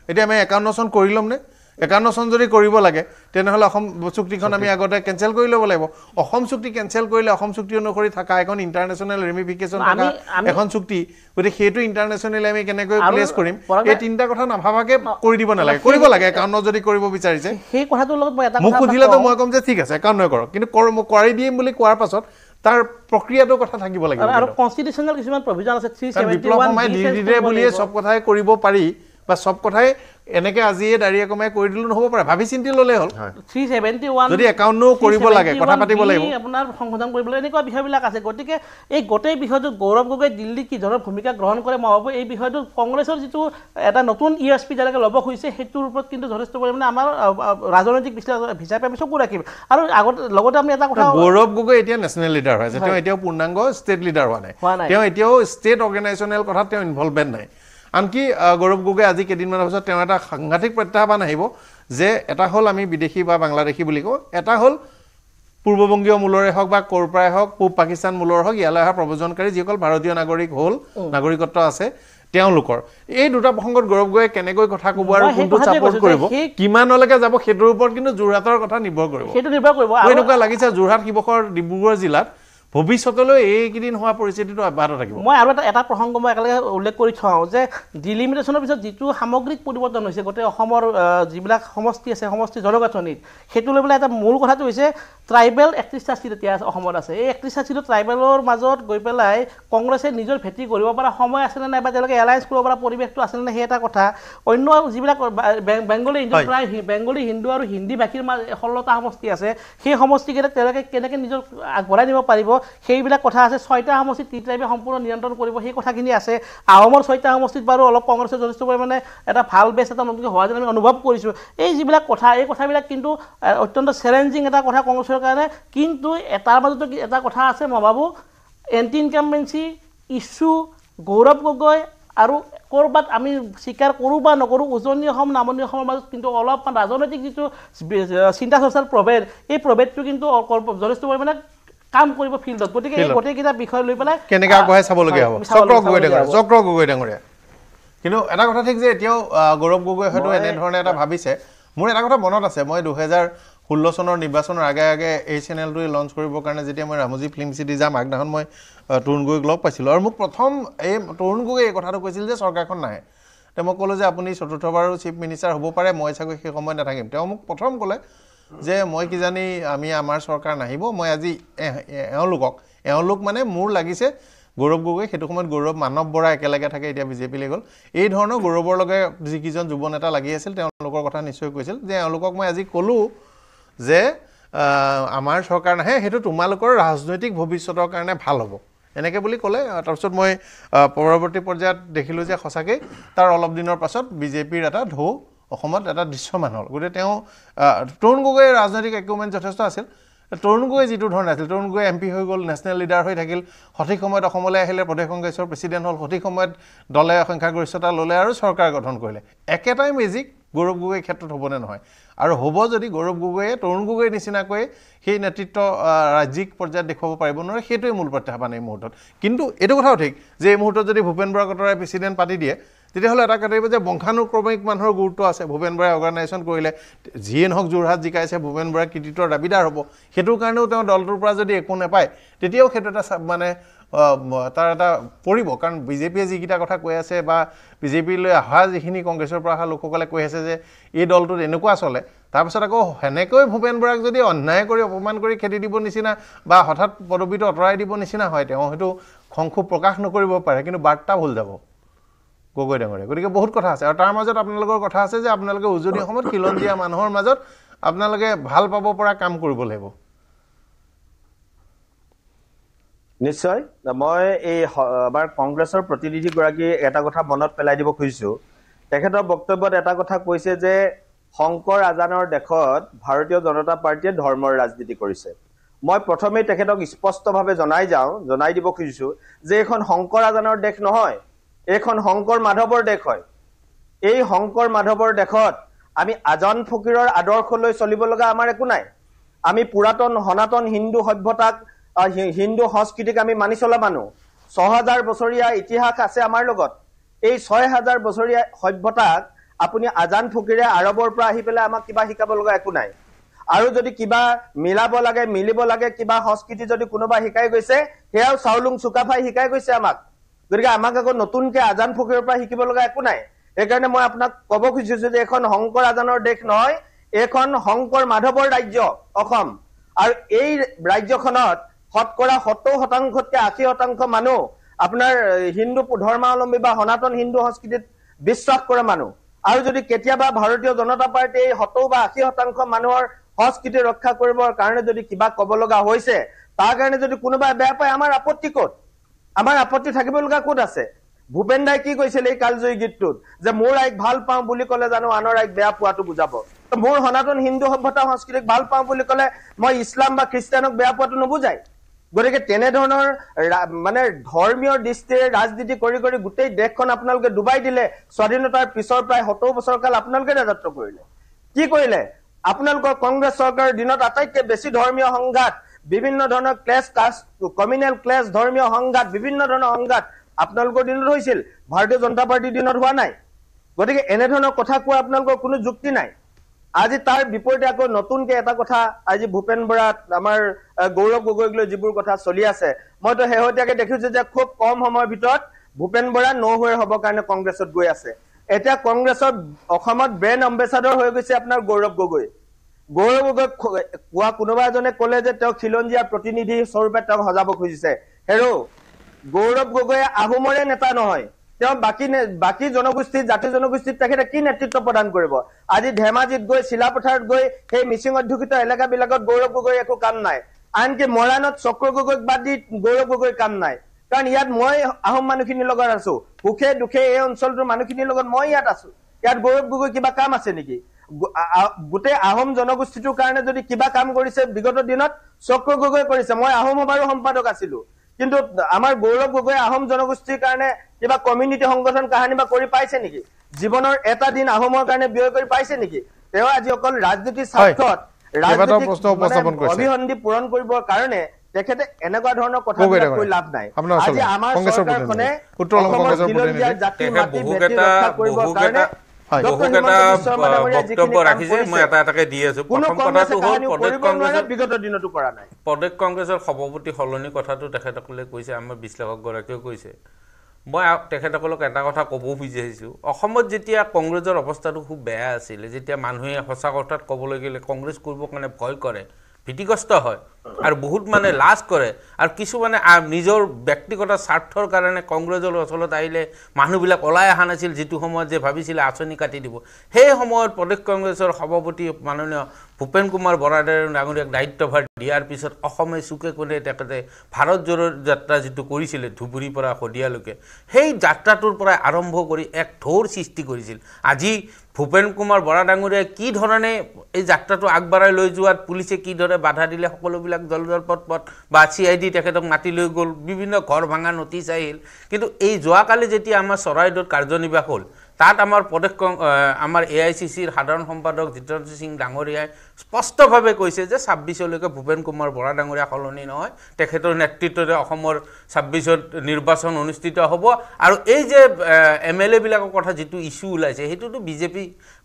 এতিয়া আমি 51 চন কৰি ল'মনে 51 চন যদি কৰিব লাগে তেনেহ'লে অসম চুক্তিখন আমি আগতে কেঞ্চেল কৰি ল'ব লাগিব অসম চুক্তি কেঞ্চেল কৰিলে অসম চুক্তি অনুসৰি থকা এখন ইণ্টাৰনেশ্যনেল ৰেমিফিকেশ্যন থকা এখন চুক্তি গতিকে সেইটো ইণ্টাৰনেশ্যনেলি আমি কেনেকৈ প্লেচ কৰিম এই তিনিটা কথা নাভাবাকৈ কৰি দিব নালাগে কৰিব লাগে 51 যদি কৰিব বিচাৰিছে সেই কথাটোৰ লগত মই এটা মোক সুধিলেতো মই ক'ম যে ঠিক আছে 51 কৰক কিন্তু কৰি দিম বুলি কোৱাৰ পাছত তাৰ প্ৰক্ৰিয়াটোৰ কথা থাকিব লাগিব আৰু কনষ্টিটিউচনেল কিছুমান প্ৰভিজন আছে 371 বুলিয়ে সব কথাই কৰিব পাৰি বা সব কথাই এনেকৈ আজিয়ে দাঁড়িয়ে কমাই কৰি দিলোঁ নহ'ব পাৰে ভাবি চিন্তি ল'লে হ'ল 371 যদি একাউণ্টো কৰিব লাগে কথা পাতিব লাগিব আপোনাৰ সংশোধন কৰিবলৈ এনেকুৱা বিষয়বিলাক আছে গতিকে এই গোটেই বিষয়টোত গৌৰৱ গগৈ দিল্লী কি ধৰণৰ ভূমিকা গ্ৰহণ কৰে মই ভাবোঁ এই বিষয়টো কংগ্ৰেছৰ যিটো এটা নতুন ইউএছপি যেনেকৈ ল'ব খুজিছে সেইটোৰ ওপৰত কিন্তু যথেষ্ট পৰিমাণে আমাৰ ৰাজনৈতিক বিশ্লেষক হিচাপে আমি চকু ৰাখিম আৰু লগতে আমি এটা কথা গৌৰৱ গগৈ এতিয়া নেশ্যনেল লিডাৰ হৈ আছে তেওঁ এতিয়াও পূৰ্ণাংগ ষ্টেট লিডাৰ হোৱা নাই তেওঁ এতিয়াও ষ্টেট অৰ্গেনাইজেশ্যনেল কথাত তেওঁ ইনভলভমেণ্ট নাই আনকি গৌৰৱ গগৈ আজি কেইদিনমানৰ পিছত তেওঁ এটা সাংঘাতিক প্ৰত্যাহ্বান আহিব যে এটা হ'ল আমি বিদেশী বা বাংলাদেশী বুলি কওঁ এটা হ'ল পূৰ্ববংগীয় মূলৰে হওক বা ক'ৰ পৰাই হওক পূব পাকিস্তান মূলৰ হওক ইয়ালৈ অহা প্ৰব্ৰজনকাৰী যিসকল ভাৰতীয় নাগৰিক হ'ল নাগৰিকত্ব আছে তেওঁলোকৰ এই দুটা প্ৰসংগত গৌৰৱ গগৈয়ে কেনেকৈ কথা ক'ব আৰু কোনটো ছাপোৰ্ট কৰিব কিমানলৈকে যাব সেইটোৰ ওপৰত কিন্তু যোৰহাটৰ কথা নিৰ্ভৰ কৰিব এনেকুৱা লাগিছে যোৰহাট শিৱসাগৰ ডিব্ৰুগড় জিলাত ভৱিষ্যতলৈ এইকেইদিন হোৱা পৰিস্থিতিটো অব্যাহত থাকিব মই আৰু এটা প্ৰসংগ মই একেলগে উল্লেখ কৰি থওঁ যে ডিলিমিটেশ্যনৰ পিছত যিটো সামগ্ৰিক পৰিৱৰ্তন হৈছে গোটেই অসমৰ যিবিলাক সমষ্টি আছে সমষ্টি জনগাঁথনিত সেইটো লৈ পেলাই এটা মূল কথাটো হৈছে ট্ৰাইবেল 31টা চিট এতিয়া অসমত আছে এই 31টা চিটত ট্ৰাইবেলৰ মাজত গৈ পেলাই কংগ্ৰেছে নিজৰ ভেটি কৰিব পৰা সময় আছেনে নাই বা তেওঁলোকে এলায়েন্স কৰিব পৰা পৰিৱেশটো আছেনে নাই সেই এটা কথা অন্য যিবিলাক বেংগলী হিন্দু প্ৰায় বেংগলী হিন্দু আৰু হিন্দী ভাষীৰ 16টা সমষ্টি আছে সেই সমষ্টিকেইটা তেওঁলোকে কেনেকৈ নিজৰ আগবঢ়াই নিব পাৰিব সেইবিলাক কথা আছে 6টা সমষ্টিত টি ট্ৰাইবে সম্পূৰ্ণ নিয়ন্ত্ৰণ কৰিব সেই কথাখিনি আছে আহোমৰ 6টা সমষ্টিত বাৰু অলপ কংগ্ৰেছে যথেষ্ট পৰিমাণে এটা ভাল বেছ এটা নতুনকৈ হোৱা যেন আমি অনুভৱ কৰিছোঁ এই যিবিলাক কথা এই কথাবিলাক কিন্তু অত্যন্ত চেলেঞ্জিং এটা কথা কংগ্ৰেছৰ কাৰণে কিন্তু এটাৰ মাজতো এটা কথা আছে মই ভাবোঁ anti incumbency issue Gaurav Gogoi আৰু ক'ৰবাত আমি স্বীকাৰ কৰোঁ বা নকৰোঁ উজনি অসম নামনি অসমৰ মাজত কিন্তু অলপমান ৰাজনৈতিক যিটো চিন্তা চৰ্চাৰ প্ৰভেদ এই প্ৰভেদটো কিন্তু যথেষ্ট পৰিমাণে কাম কৰিব ফিল্ডত গতিকে এই গোটেইকেইটা বিষয় লৈ পেলাই কেনেকৈ আগবঢ়াই চাবলগীয়া হ'ব চক্ৰ গগৈ ডাঙৰীয়া কিন্তু এটা কথা ঠিক যে এতিয়াও গৌৰৱ গগৈ হয়তো এনেধৰণে এটা ভাবিছে মোৰ এটা কথা মনত আছে মই 2016 চনৰ নিৰ্বাচনৰ আগে এই চেনেলটো লঞ্চ কৰিবৰ কাৰণে যেতিয়া মই ৰামোজী ফিল্ম চিটি যাম আগদিনাখন মই তৰুণ গগৈক লগ পাইছিলোঁ আৰু মোক প্ৰথম এই তৰুণ গগৈ এই কথাটো কৈছিল যে চৰকাৰখন নাহে তেওঁ মোক ক'লোঁ যে আপুনি চতুৰ্থবাৰো চিফ মিনিষ্টাৰ হ'ব পাৰে মই চাগৈ সেই সময়ত নাথাকিম তেওঁ মোক প্ৰথম ক'লে যে মই কিজানি আমাৰ চৰকাৰ নাহিব মই আজি এওঁলোক মানে মোৰ লাগিছে গৌৰৱ গগৈ সেইটো সময়ত গৌৰৱ মানৱ বৰা একেলগে থাকে এতিয়া বিজেপিলৈ গ'ল এই ধৰণৰ গৌৰৱৰ লগে যিকেইজন যুৱ নেতা লাগি আছিল তেওঁলোকৰ কথা নিশ্চয় কৈছিল যে এওঁলোকক মই আজি ক'লোঁ যে আমাৰ চৰকাৰ নাহে সেইটো তোমালোকৰ ৰাজনৈতিক ভৱিষ্যতৰ কাৰণে ভাল হ'ব এনেকৈ বুলি ক'লে তাৰপিছত মই পৰৱৰ্তী পৰ্যায়ত দেখিলোঁ যে সঁচাকৈ তাৰ অলপ দিনৰ পাছত বিজেপিৰ এটা ঢৌ অসমত এটা দৃশ্যমান হ'ল গতিকে তেওঁ তৰুণ গগৈৰ ৰাজনৈতিক একুইপমেণ্ট যথেষ্ট আছিল তৰুণ গগৈ যিটো ধৰণে আছিল তৰুণ গগৈ MP হৈ গ'ল নেশ্যনেল লিডাৰ হৈ থাকিল সঠিক সময়ত অসমলৈ আহিলে প্ৰদেশ কংগ্ৰেছৰ প্ৰেচিডেণ্ট হ'ল সঠিক সময়ত দলে সংখ্যাগৰিষ্ঠতা ল'লে আৰু চৰকাৰ গঠন কৰিলে একেটাই মেজিক গৌৰৱ গগৈৰ ক্ষেত্ৰত হ'বনে নহয় আৰু হ'ব যদি গৌৰৱ গগৈয়ে তৰুণ গগৈৰ নিচিনাকৈ সেই নেতৃত্ব ৰাজ্যিক পৰ্যায়ত দেখুৱাব পাৰিব নোৱাৰে সেইটোৱে মূল প্ৰত্যাহ্বান এই মুহূৰ্তত কিন্তু এইটো কথাও ঠিক যে এই মুহূৰ্তত যদি ভূপেন বৰা কটৰাই প্ৰেচিডেণ্ট পাতি দিয়ে তেতিয়াহ'লে এটা কথা যে বংশানুক্ৰমিক মানুহৰ গুৰুত্ব আছে ভূপেন বৰাই অৰ্গেনাইজেশ্যন কৰিলে যিয়ে নহওক যোৰহাট জিকাইছে ভূপেন বৰাই কৃতিত্বৰ দাবীদাৰ হ'ব সেইটোৰ কাৰণেও তেওঁ দলটোৰ পৰা যদি একো নাপায় তেতিয়াও সেইটো এটা মানে তাৰ এটা পৰিব কাৰণ বিজেপিয়ে যিকেইটা কথা কৈ আছে বা বিজেপিলৈ অহা যিখিনি কংগ্ৰেছৰ পৰা অহা লোকসকলে কৈ আছে যে এই দলটোত এনেকুৱা চলে তাৰপিছত আকৌ সেনেকৈ ভূপেন বৰাক যদি অন্যায় কৰি অপমান কৰি খেদি দিব নিচিনা বা হঠাৎ পদবীটো আঁতৰাই দিব নিচিনা হয় তেওঁ হয়তো খংখু প্ৰকাশ নকৰিব পাৰে কিন্তু বাৰ্তা ভুল যাব গগৈ ডাঙৰীয়া গতিকে বহুত কথা আছে আৰু তাৰ মাজত আপোনালোকৰ কথা আছে যে আপোনালোকে উজনি অসমত খিলঞ্জীয়া মানুহৰ মাজত আপোনালোকে ভাল পাব পৰা কাম কৰিব লাগিব নিশ্চয় মই এই আমাৰ কংগ্ৰেছৰ প্ৰতিনিধিগৰাকী এটা কথা মনত পেলাই দিব খুজিছোঁ তেখেতৰ বক্তব্যত এটা কথা কৈছে যে শংকৰ আজানৰ দেশত ভাৰতীয় জনতা পাৰ্টীয়ে ধৰ্মৰ ৰাজনীতি কৰিছে মই প্ৰথমেই তেখেতক স্পষ্টভাৱে জনাই দিব খুজিছোঁ যে এইখন শংকৰ আজানৰ দেশ নহয় এইখন শংকৰ মাধৱৰ দেশ হয় এই শংকৰ মাধৱৰ দেশত আমি আজান ফকীৰৰ আদৰ্শলৈ চলিব লগা আমাৰ একো নাই আমি পুৰাতন সনাতন হিন্দু সভ্যতাক হিন্দু সংস্কৃতিক আমি মানি চলা মানুহ ৬০০০ বছৰীয়া ইতিহাস আছে আমাৰ লগত এই ৬০০০ বছৰীয়া সভ্যতাক আপুনি আজান ফকীৰে আৰবৰ পৰা আহি পেলাই আমাক কিবা শিকাব লগা একো নাই আৰু যদি কিবা মিলিব লাগে কিবা সংস্কৃতি যদি কোনোবা শিকাই গৈছে সেয়াও চাউলুং চুকাফাই শিকাই গৈছে আমাক গতিকে আমাক আকৌ নতুনকৈ আজান ফকীৰৰ পৰা শিকিব লগা একো নাই সেইকাৰণে মই আপোনাক ক'ব খুজিছোঁ যে এখন শংকৰ আজানৰ দেশ নহয় এখন শংকৰ মাধৱৰ ৰাজ্য অসম আৰু এই ৰাজ্যখনত শতকৰা ৭০%তকৈ ৮০% মানুহ আপোনাৰ হিন্দু ধৰ্মাৱলম্বী বা সনাতন হিন্দু সংস্কৃতিত বিশ্বাস কৰা মানুহ আৰু যদি কেতিয়াবা ভাৰতীয় জনতা পাৰ্টীয়ে ৭০ বা ৮০% মানুহৰ সংস্কৃতি ৰক্ষা কৰিবৰ কাৰণে যদি কিবা ক'ব লগা হৈছে তাৰ কাৰণে যদি কোনোবাই বেয়া পায় আমাৰ আপত্তি ক'ত আমাৰ আপত্তি থাকিব লগা ক'ত আছে ভূপেন দাই কি কৈছিল এই কালজয়ী গীতটোত যে মোৰ আইক ভাল পাওঁ বুলি ক'লে জানো আনৰ আইক বেয়া পোৱাটো বুজাব মোৰ সনাতন হিন্দু সভ্যতা সংস্কৃতিক ভাল পাওঁ বুলি ক'লে মই ইছলাম বা খ্ৰীষ্টানক বেয়া পোৱাটো নুবুজাই গতিকে তেনেধৰণৰ মানে ধৰ্মীয় দৃষ্টিৰে ৰাজনীতি কৰি গোটেই দেশখন আপোনালোকে ডুবাই দিলে স্বাধীনতাৰ পিছৰ প্ৰায় ৭০ বছৰ কাল আপোনালোকে ৰাজত্ব কৰিলে কি কৰিলে আপোনালোকৰ কংগ্ৰেছ চৰকাৰৰ দিনত আটাইতকৈ বেছি ধৰ্মীয় সংঘাত বিভিন্ন ধৰণৰ ক্লেছ কাষ্ট কমিউনেল ক্লেছ ধৰ্মীয় সংঘাত বিভিন্ন ধৰণৰ সংঘাত আপোনালোকৰ দিনত হৈছিল ভাৰতীয় জনতা পাৰ্টিৰ দিনত হোৱা নাই গতিকে এনেধৰণৰ কথা কোৱা আপোনালোকৰ কোনো যুক্তি নাই আজি তাৰ বিপৰীতে আকৌ নতুনকৈ এটা কথা আজি ভূপেন বৰা আমাৰ গৌৰৱ গগৈক লৈ যিবোৰ কথা চলি আছে মইতো শেহতীয়াকৈ দেখিছোঁ যে খুব কম সময়ৰ ভিতৰত ভূপেন বৰা নৌহৈৰ হ'বৰ কাৰণে কংগ্ৰেছত গৈ আছে এতিয়া কংগ্ৰেছৰ অসমত ব্ৰেণ্ড এম্বেচাডৰ হৈ গৈছে আপোনাৰ গৌৰৱ গগৈ কোৱা কোনোবা এজনে ক'লে যে তেওঁ খিলঞ্জীয়া প্ৰতিনিধি স্বৰূপে তেওঁক সজাব খুজিছে হেৰো গৌৰৱ গগৈয়ে আহোমৰে নেতা নহয় তেওঁ বাকী জনগোষ্ঠী জাতি জনগোষ্ঠীত তেখেতে কি নেতৃত্ব প্ৰদান কৰিব আজি ধেমাজিত গৈ চিলাপথাৰত গৈ সেই মিচিং অধ্যুষিত এলেকাবিলাকত গৌৰৱ গগৈৰ একো কাম নাই আনকি মৰাণত চক্ৰ গগৈক বাদ দি গৌৰৱ গগৈৰ কাম নাই কাৰণ ইয়াত মই আহোম মানুহখিনিৰ লগত আছো সুখে দুখে এই অঞ্চলটোৰ মানুহখিনিৰ লগত মই ইয়াত আছো ইয়াত গৌৰৱ গগৈ কিবা কাম আছে নেকি গোটেই আহোম জনগোষ্ঠীটোৰ কাৰণে যদি কিবা কাম কৰিছে বিগত দিনত চক্ৰ গগৈ কৰিছে মই আহোম সভাৰো সম্পাদক আছিলো কিন্তু আমাৰ গৌৰৱ গগৈ আহোম জনগোষ্ঠীৰ কাৰণে কিবা কমিউনিটি সংগঠন কাহানি বা কৰি পাইছে নেকি জীৱনৰ এটা দিন আহোমৰ কাৰণে ব্যয় কৰি পাইছে নেকি তেওঁ আজি অকল ৰাজনীতিৰ স্বাৰ্থত অভিসন্ধি পূৰণ কৰিবৰ কাৰণে তেখেতে এনেকুৱা ধৰণৰ কথাবিলাক কৈ লাভ নাই আজি আমাৰ চৰকাৰখনে জাতি মাটি ভেটি ৰক্ষা কৰিবৰ কাৰণে প্ৰদেশ কংগ্ৰেছৰ সভাপতি সলনি কথাটো তেখেতসকলে কৈছে আমাৰ বিশ্লেষকগৰাকীয়েও কৈছে মই তেখেতসকলক এটা কথা ক'ব বিচাৰিছোঁ অসমত যেতিয়া কংগ্ৰেছৰ অৱস্থাটো খুব বেয়া আছিলে যেতিয়া মানুহে সঁচা কথাত ক'বলৈ গ'লে কংগ্ৰেছ কৰিবৰ কাৰণে ভয় কৰে ভীতিগ্ৰস্ত হয় আৰু বহুত মানে লাজ কৰে আৰু কিছুমানে নিজৰ ব্যক্তিগত স্বাৰ্থৰ কাৰণে কংগ্ৰেছৰ অচলত আহিলে মানুহবিলাক ওলাই অহা নাছিল যিটো সময়ত যে ভাবিছিলে আঁচনি কাটি দিব সেই সময়ত প্ৰদেশ কংগ্ৰেছৰ সভাপতি মাননীয় ভূপেন কুমাৰ বৰা ডাঙৰীয়াক দায়িত্বভাৰ দিয়াৰ পিছত অসমে চুকে কোণে তেখেতে ভাৰত জোড়ৰ যাত্ৰা যিটো কৰিছিলে ধুবুৰীৰ পৰা শদিয়ালৈকে সেই যাত্ৰাটোৰ পৰা আৰম্ভ কৰি এক ঢৌৰ সৃষ্টি কৰিছিল আজি ভূপেন কুমাৰ বৰা ডাঙৰীয়াই কি ধৰণে এই যাত্ৰাটো আগবঢ়াই লৈ যোৱাত পুলিচে কি ধৰণে বাধা দিলে সকলোবিলাক জলপথ বা CID তেখেতক মাতি লৈ গ'ল বিভিন্ন ঘৰ ভাঙা নটিচ আহিল কিন্তু এই যোৱাকালি যেতিয়া আমাৰ চৰাইদেউত কাৰ্যনিৰ্বাহ হ'ল তাত আমাৰ আমাৰ AICCৰ সাধাৰণ সম্পাদক জিতেন্দ্ৰ সিং ডাঙৰীয়াই স্পষ্টভাৱে কৈছে যে 26লৈকে ভূপেন কুমাৰ বৰা ডাঙৰীয়া সলনি নহয় তেখেতৰ নেতৃত্বতে অসমৰ 26ত নিৰ্বাচন অনুষ্ঠিত হ'ব আৰু এই যে MLA বিলাকৰ কথা যেটো ইস্যু ওলাইছে হেতুটো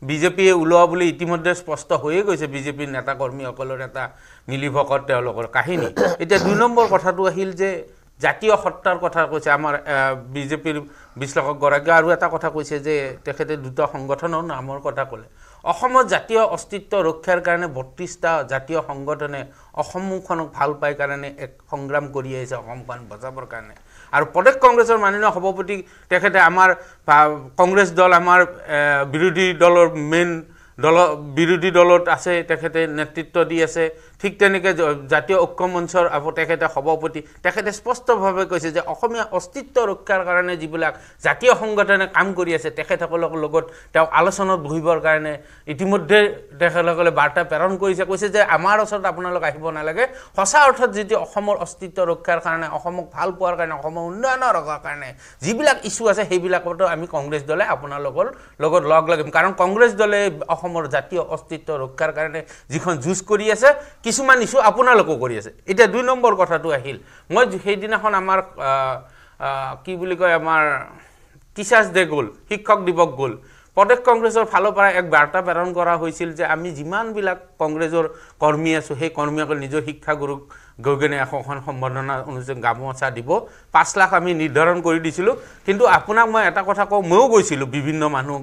বিজেপিয়ে ওলোৱা বুলি ইতিমধ্যে স্পষ্ট হৈয়ে গৈছে বিজেপিৰ নেতা কৰ্মীসকলৰ এটা মিলিভকত তেওঁলোকৰ কাহিনী এতিয়া 2 নম্বৰ কথাটো আহিল যে জাতীয় সত্তাৰ কথা কৈছে আমাৰ বিজেপিৰ বিশ্লেষক গৰাকী আৰু এটা কথা কৈছে যে তেখেতে দুটা সংগঠনৰ নামৰ কথা ক'লে অসমৰ জাতীয় অস্তিত্ব ৰক্ষাৰ কাৰণে 32টা জাতীয় সংগঠনে অসমখনক ভাল পাই কাৰণে এক সংগ্ৰাম কৰি আহিছে অসমখন বচাবৰ কাৰণে আৰু প্ৰদেশ কংগ্ৰেছৰ মাননীয় সভাপতি তেখেতে আমাৰ কংগ্ৰেছ দল আমাৰ বিৰোধী দলৰ মেইন বিৰোধী দলত আছে তেখেতে নেতৃত্ব দি আছে ঠিক তেনেকৈ জাতীয় ঐক্য মঞ্চৰ তেখেতে সভাপতি তেখেতে স্পষ্টভাৱে কৈছে যে অসমীয়া অস্তিত্ব ৰক্ষাৰ কাৰণে যিবিলাক জাতীয় সংগঠনে কাম কৰি আছে তেখেতসকলৰ লগত তেওঁ আলোচনাত বহিবৰ কাৰণে ইতিমধ্যে তেখেতসকলে বাৰ্তা প্ৰেৰণ কৰিছে কৈছে যে আমাৰ ওচৰত আপোনালোক আহিব নালাগে সঁচা অৰ্থত যদি অসমৰ অস্তিত্ব ৰক্ষাৰ কাৰণে অসমক ভাল পোৱাৰ কাৰণে অসমৰ উন্নয়নৰ কাৰণে যিবিলাক ইস্যু আছে সেইবিলাকতো আমি কংগ্ৰেছ দলে আপোনালোকৰ লগত লগ লাগিম কাৰণ কংগ্ৰেছ দলে অসমৰ জাতীয় অস্তিত্ব ৰক্ষাৰ কাৰণে যিখন যুঁজ কৰি আছে কিছুমান ইস্যু আপোনালোকো কৰি আছে এতিয়া 2 নম্বৰ কথাটো আহিল মই সেইদিনাখন আমাৰ কি বুলি কয় আমাৰ টিচাৰ্ছ ডে গ'ল শিক্ষক দিৱস গ'ল প্ৰদেশ কংগ্ৰেছৰ ফালৰ পৰা এক বাৰ্তা প্ৰেৰণ কৰা হৈছিল যে আমি যিমানবিলাক কংগ্ৰেছৰ কৰ্মী আছো সেই কৰ্মীসকল নিজৰ শিক্ষাগুৰুক গগনে এখন সম্বৰ্ধনা অনুষ্ঠিত গামোচা দিব 5 লাখ আমি নিৰ্ধাৰণ কৰি দিছিলো কিন্তু আপোনাক মই এটা কথা কওঁ ময়ো গৈছিলো বিভিন্ন মানুহ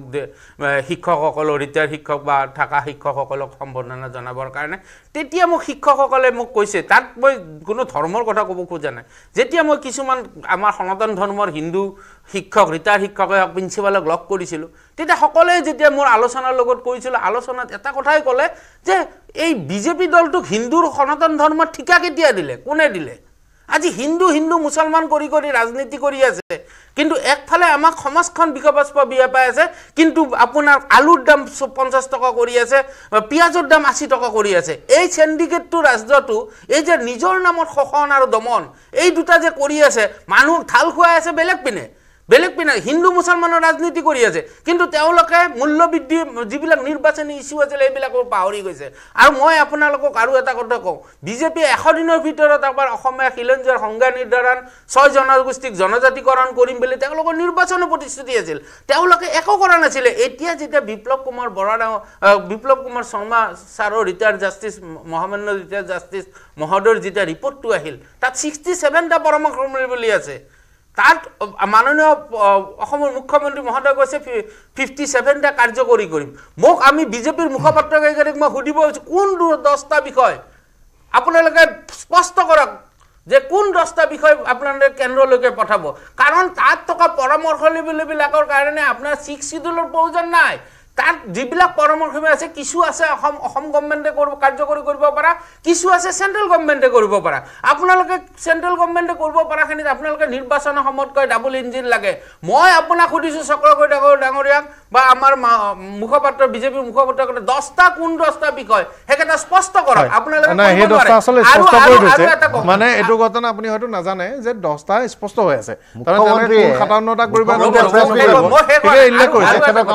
শিক্ষকসকলৰ ৰিটায়াৰ শিক্ষক বা ঢাকা শিক্ষকসকলক সম্বৰ্ধনা জনাবৰ কাৰণে তেতিয়া মোক শিক্ষকসকলে মোক কৈছে তাত মই কোনো ধৰ্মৰ কথা ক'ব খোজা নাই যেতিয়া মই কিছুমান আমাৰ সনাতন ধৰ্মৰ হিন্দু শিক্ষক ৰিটায়াৰ শিক্ষকে প্ৰিন্সিপালক লগ কৰিছিলো তেতিয়া সকলোৱে যেতিয়া মোৰ আলোচনাৰ লগত কৰিছিল আলোচনাত এটা কথাই ক'লে যে এই বিজেপি দলটোক হিন্দুৰ সনাতন ধৰ্মৰ ঠিকা কেতিয়া দিলে কোনে দিলে আজি হিন্দু মুছলমান কৰি ৰাজনীতি কৰি আছে কিন্তু একফালে আমাক সমাজখন বিকবাস্প বিয়া পাই আছে কিন্তু আপোনাৰ আলুৰ দাম 50 টকা কৰি আছে পিয়াজৰ দাম 80 টকা কৰি আছে এই সিন্ডিকেটটো ৰাজ্যটো এই যে নিজৰ নামত শোষণ আৰু দমন এই দুটা যে কৰি আছে মানুহ ঢাল খুৱাই আছে বেলেগ পিনে হিন্দু মুছলমানৰ ৰাজনীতি কৰি আছে কিন্তু তেওঁলোকে মূল্যবৃদ্ধি যিবিলাক নিৰ্বাচনী ইস্যু আছিল এইবিলাকৰ পাহৰি গৈছে আৰু মই আপোনালোকক আৰু এটা কথা কওঁ বিজেপি 100 দিনৰ ভিতৰত একবাৰ অসমীয়া খিলঞ্জীৰ সংজ্ঞা নিৰ্ধাৰণ 6 জনগোষ্ঠীক জনজাতিকৰণ কৰিম বুলি তেওঁলোকৰ নিৰ্বাচনী প্ৰতিশ্ৰুতি আছিল তেওঁলোকে একো কৰা নাছিল এতিয়া যেতিয়া বিপ্লৱ কুমাৰ শৰ্মা ছাৰৰ ৰিটায়াৰ জাষ্টিছ মহামান্য ৰিটায়াৰ জাষ্টিছ মহোদয়ৰ যেতিয়া ৰিপৰ্টটো আহিল তাত 67টা পৰামৰ্শ বুলি আছে তাত মাননীয় অসমৰ মুখ্যমন্ত্ৰী মহোদয় কৈছে 57টা কাৰ্যকৰী কৰিম মোক আমি বিজেপিৰ মুখপাত্ৰকেইগৰাকীক মই সুধিব কোন 10টা বিষয় আপোনালোকে স্পষ্ট কৰক যে কোন 10টা বিষয় আপোনালোকে কেন্দ্ৰলৈকে পঠাব কাৰণ তাত থকা পৰামৰ্শবিলাকৰ কাৰণে আপোনাৰ 6 শিডিউলৰ প্ৰয়োজন নাই তাত যিবিলাক পৰামৰ্শ আছে কিছু আছে অসম গভৰ্ণমেণ্টে কাৰ্যকৰী কৰিব পাৰা কিছু আছে চেন্ট্ৰেল গভৰ্ণমেণ্টে কৰিব পাৰা আপোনালোকে চেন্ট্ৰেল গভৰ্ণমেণ্টে কৰিব পাৰাখিনিত আপোনালোকে নিৰ্বাচনৰ সময়ত কয় ডাবল ইঞ্জিন লাগে মই আপোনাক সুধিছো চক্ৰগৈ ডাঙৰীয়াক বা আমাৰ মুখপাত্ৰ বিজেপি মুখপাত্ৰ 10টা কোন 10টা বিষয় হেকেটা স্পষ্ট কৰক আপোনালোকে না হে 10টা আসলে স্পষ্ট কৰি দিছে মানে এটো ঘটনা আপুনি হয়তো নাজানে যে 10টা স্পষ্ট হৈ আছে তাৰ মানে 57টা কৰিব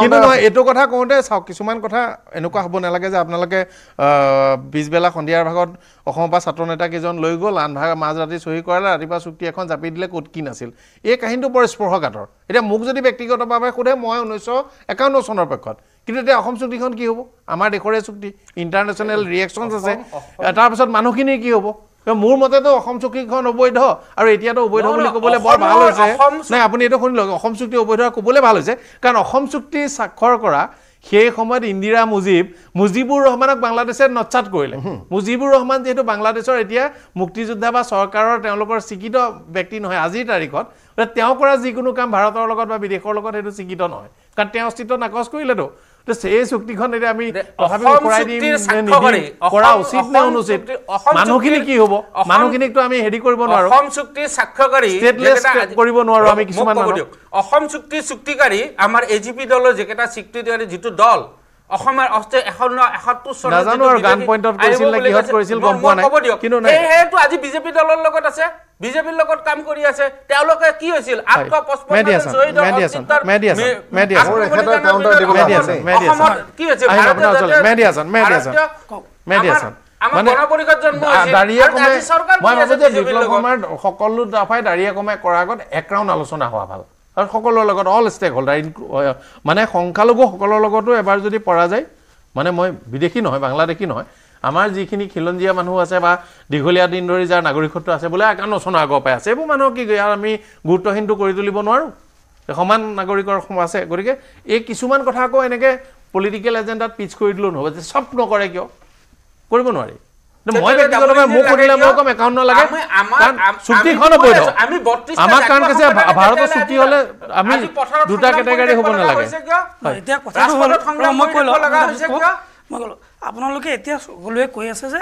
কিন্তু নহয় এটো কথা কোনতে চাওক কিছুমান কথা এনেকুৱা হ'ব নালাগে যে আপোনালোকে বিজবেলা সন্ধিয়াৰ ভাগত অসমৰ পৰা ছাত্ৰ নেতা কেজন লৈ গ'ল আনভাগ মাজ ৰাতি সহি কৰালে ৰাতিপুৱা চুক্তি এখন জাপি দিলে ক'ত কি নাছিল এই কাহিনীটো বৰ স্পৰ্শকাতৰ এতিয়া মোক যদি ব্যক্তিগতভাৱে সোধে মই 1951 চনৰ পক্ষত কিন্তু এতিয়া অসম চুক্তিখন কি হ'ব আমাৰ দেশৰে চুক্তি ইণ্টাৰনেশ্যনেল ৰিয়েকশ্যনছ আছে তাৰপিছত মানুহখিনি কি হ'ব মোৰ মতেতো অসম চুক্তিখন অবৈধ আৰু এতিয়াতো অবৈধ বুলি ক'বলৈ বৰ ভাল হৈছে নাই আপুনি এইটো শুনি লওক অসম চুক্তি অবৈধ ক'বলৈ ভাল হৈছে কাৰণ অসম চুক্তি স্বাক্ষৰ কৰা সেই সময়ত ইন্দিৰা মুজিবুৰ ৰহমানক বাংলাদেশে নচ্ছাত কৰিলে মুজিবুৰ ৰহমান যেহেতু বাংলাদেশৰ এতিয়া মুক্তিযোদ্ধা বা চৰকাৰৰ তেওঁলোকৰ স্বীকৃত ব্যক্তি নহয় আজিৰ তাৰিখত তেওঁ কৰা যিকোনো কাম ভাৰতৰ লগত বা বিদেশৰ লগত সেইটো স্বীকৃত নহয় কাৰণ তেওঁ অস্তিত্ব নাকচ কৰিলেতো তো সেই চুক্তিখন এতিয়া আমি তথাপি কৰাই দিম কৰা উচিত নে অনুচিত মানুহখিনি কি হ'ব মানুহখিনিকতো আমি হেৰি কৰিব নোৱাৰো অসম চুক্তি স্বাক্ষৰকাৰী ষ্টেটলেছ কৰিব নোৱাৰো আমি কিছুমান অসম চুক্তি চুক্তিকাৰী আমাৰ এজিপি দলৰ যেকেটা স্বীকৃতিকাৰী যিটো দল অসমৰ 71 চনত নাজানো আৰু গান পইণ্টত কৰিছিল নে কিহত কৰিছিল গম পোৱা নাই কিন্তু এইটো আজি বিজেপি দলৰ লগত আছে বিজেপিৰ লগত কাম কৰি আছে তেওঁলোকে কি হৈছিল 855 শহীদৰ কি হৈছে মানে মই ভাবো যে বিপ্লৱ কুমাৰ সকলো দফাই দাঁড়িয়ে কমাই কৰাৰ আগত এক ৰাউণ্ড আলোচনা হোৱা ভাল আৰু সকলোৰ লগত অল ষ্টেক হোল্ডাৰ মানে সংখ্যালঘু সকলৰ লগতো এবাৰ যদি পৰা যায় মানে মই বিদেশী নহয় বাংলাদেশী নহয় আমাৰ যিখিনি খিলঞ্জীয়া মানুহ আছে বা দীঘলীয়া দিন ধৰি যাৰ নাগৰিকত্ব আছে বোলে 51 আগৰ পাই আছে এইবোৰ মানুহ কি আমি গুৰুত্বহীনটো কৰি তুলিব নোৱাৰো সমান নাগৰিকৰ আছে গতিকে এই কিছুমান কথা আকৌ এনেকে পলিটিকেল এজেণ্ডাত পিচ কৰি দিলেও নহ'ব যে চব নকৰে কিয় কৰিব নোৱাৰি মই ব্যক্তিগতভাৱে মোক সুধিলে মই কম একাউণ্ট নালাগে চুক্তিখন বৈধ আমাৰ কাৰণ কৈছে ভাৰতৰ চুক্তি হ'লে আমি দুটা কেটেগৰী হ'ব নালাগে এতিয়া কথাটো হ'ল মই ক'লো আপোনালোকে এতিয়া সকলোৱে কৈ আছে যে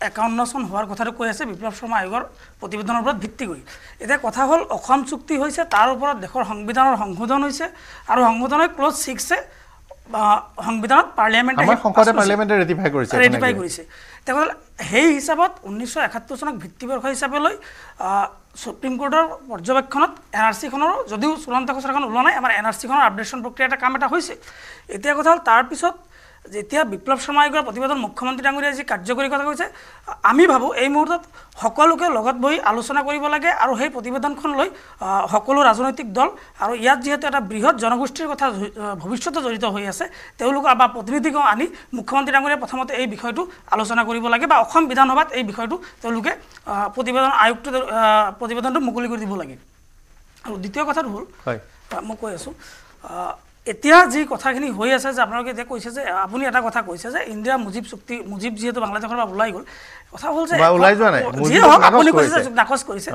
51 চন হোৱাৰ কথাটো কৈ আছে বিপ্লৱ শৰ্মা আয়োগৰ প্ৰতিবেদনৰ ওপৰত ভিত্তি কৰি এতিয়া কথা হ'ল অসম চুক্তি হৈছে তাৰ ওপৰত দেশৰ সংবিধানৰ সংশোধন হৈছে আৰু সংশোধনৰ ক্লজ 6 সংবিধানত পাৰ্লিয়ামেণ্টে ৰেটিফাই কৰিছে তেখেত সেই হিচাপত 1971 চনক ভিত্তিবৰ্ষ হিচাপে লৈ সুপ্ৰিম কোৰ্টৰ পৰ্যবেক্ষণত NRC-খনৰ যদিও চূড়ান্ত খচৰাখন ওলোৱা নাই আমাৰ NRC-খনৰ আপডেশ্যন প্ৰক্ৰিয়া এটা কাম এটা হৈছে এতিয়া কথা হ'ল তাৰপিছত যেতিয়া বিপ্লৱ শৰ্মা আয়োগৰ প্ৰতিবেদন মুখ্যমন্ত্ৰী ডাঙৰীয়াই যি কাৰ্যকৰী কথা কৈছে আমি ভাবোঁ এই মুহূৰ্তত সকলোকে লগত বহি আলোচনা কৰিব লাগে আৰু সেই প্ৰতিবেদনখন লৈ সকলো ৰাজনৈতিক দল আৰু ইয়াত যিহেতু এটা বৃহৎ জনগোষ্ঠীৰ কথা ভৱিষ্যতে জড়িত হৈ আছে তেওঁলোক বা প্ৰতিনিধিক আনি মুখ্যমন্ত্ৰী ডাঙৰীয়াই প্ৰথমতে এই বিষয়টো আলোচনা কৰিব লাগে বা অসম বিধানসভাত এই বিষয়টো তেওঁলোকে প্ৰতিবেদনটো মুকলি কৰি দিব লাগে আৰু দ্বিতীয় কথাটো হ'ল মই কৈ আছোঁ এতিয়া যি কথাখিনি হৈ আছে যে আপোনালোকে এতিয়া কৈছে যে আপুনি এটা কথা কৈছে যে ইণ্ডিয়া মুজিব চুক্তি মুজিব যিহেতু বাংলাদেশৰ পৰা ওলাই গ'ল কথা হ'ল যে আপুনি কৈছে যে নাকচ কৰিছে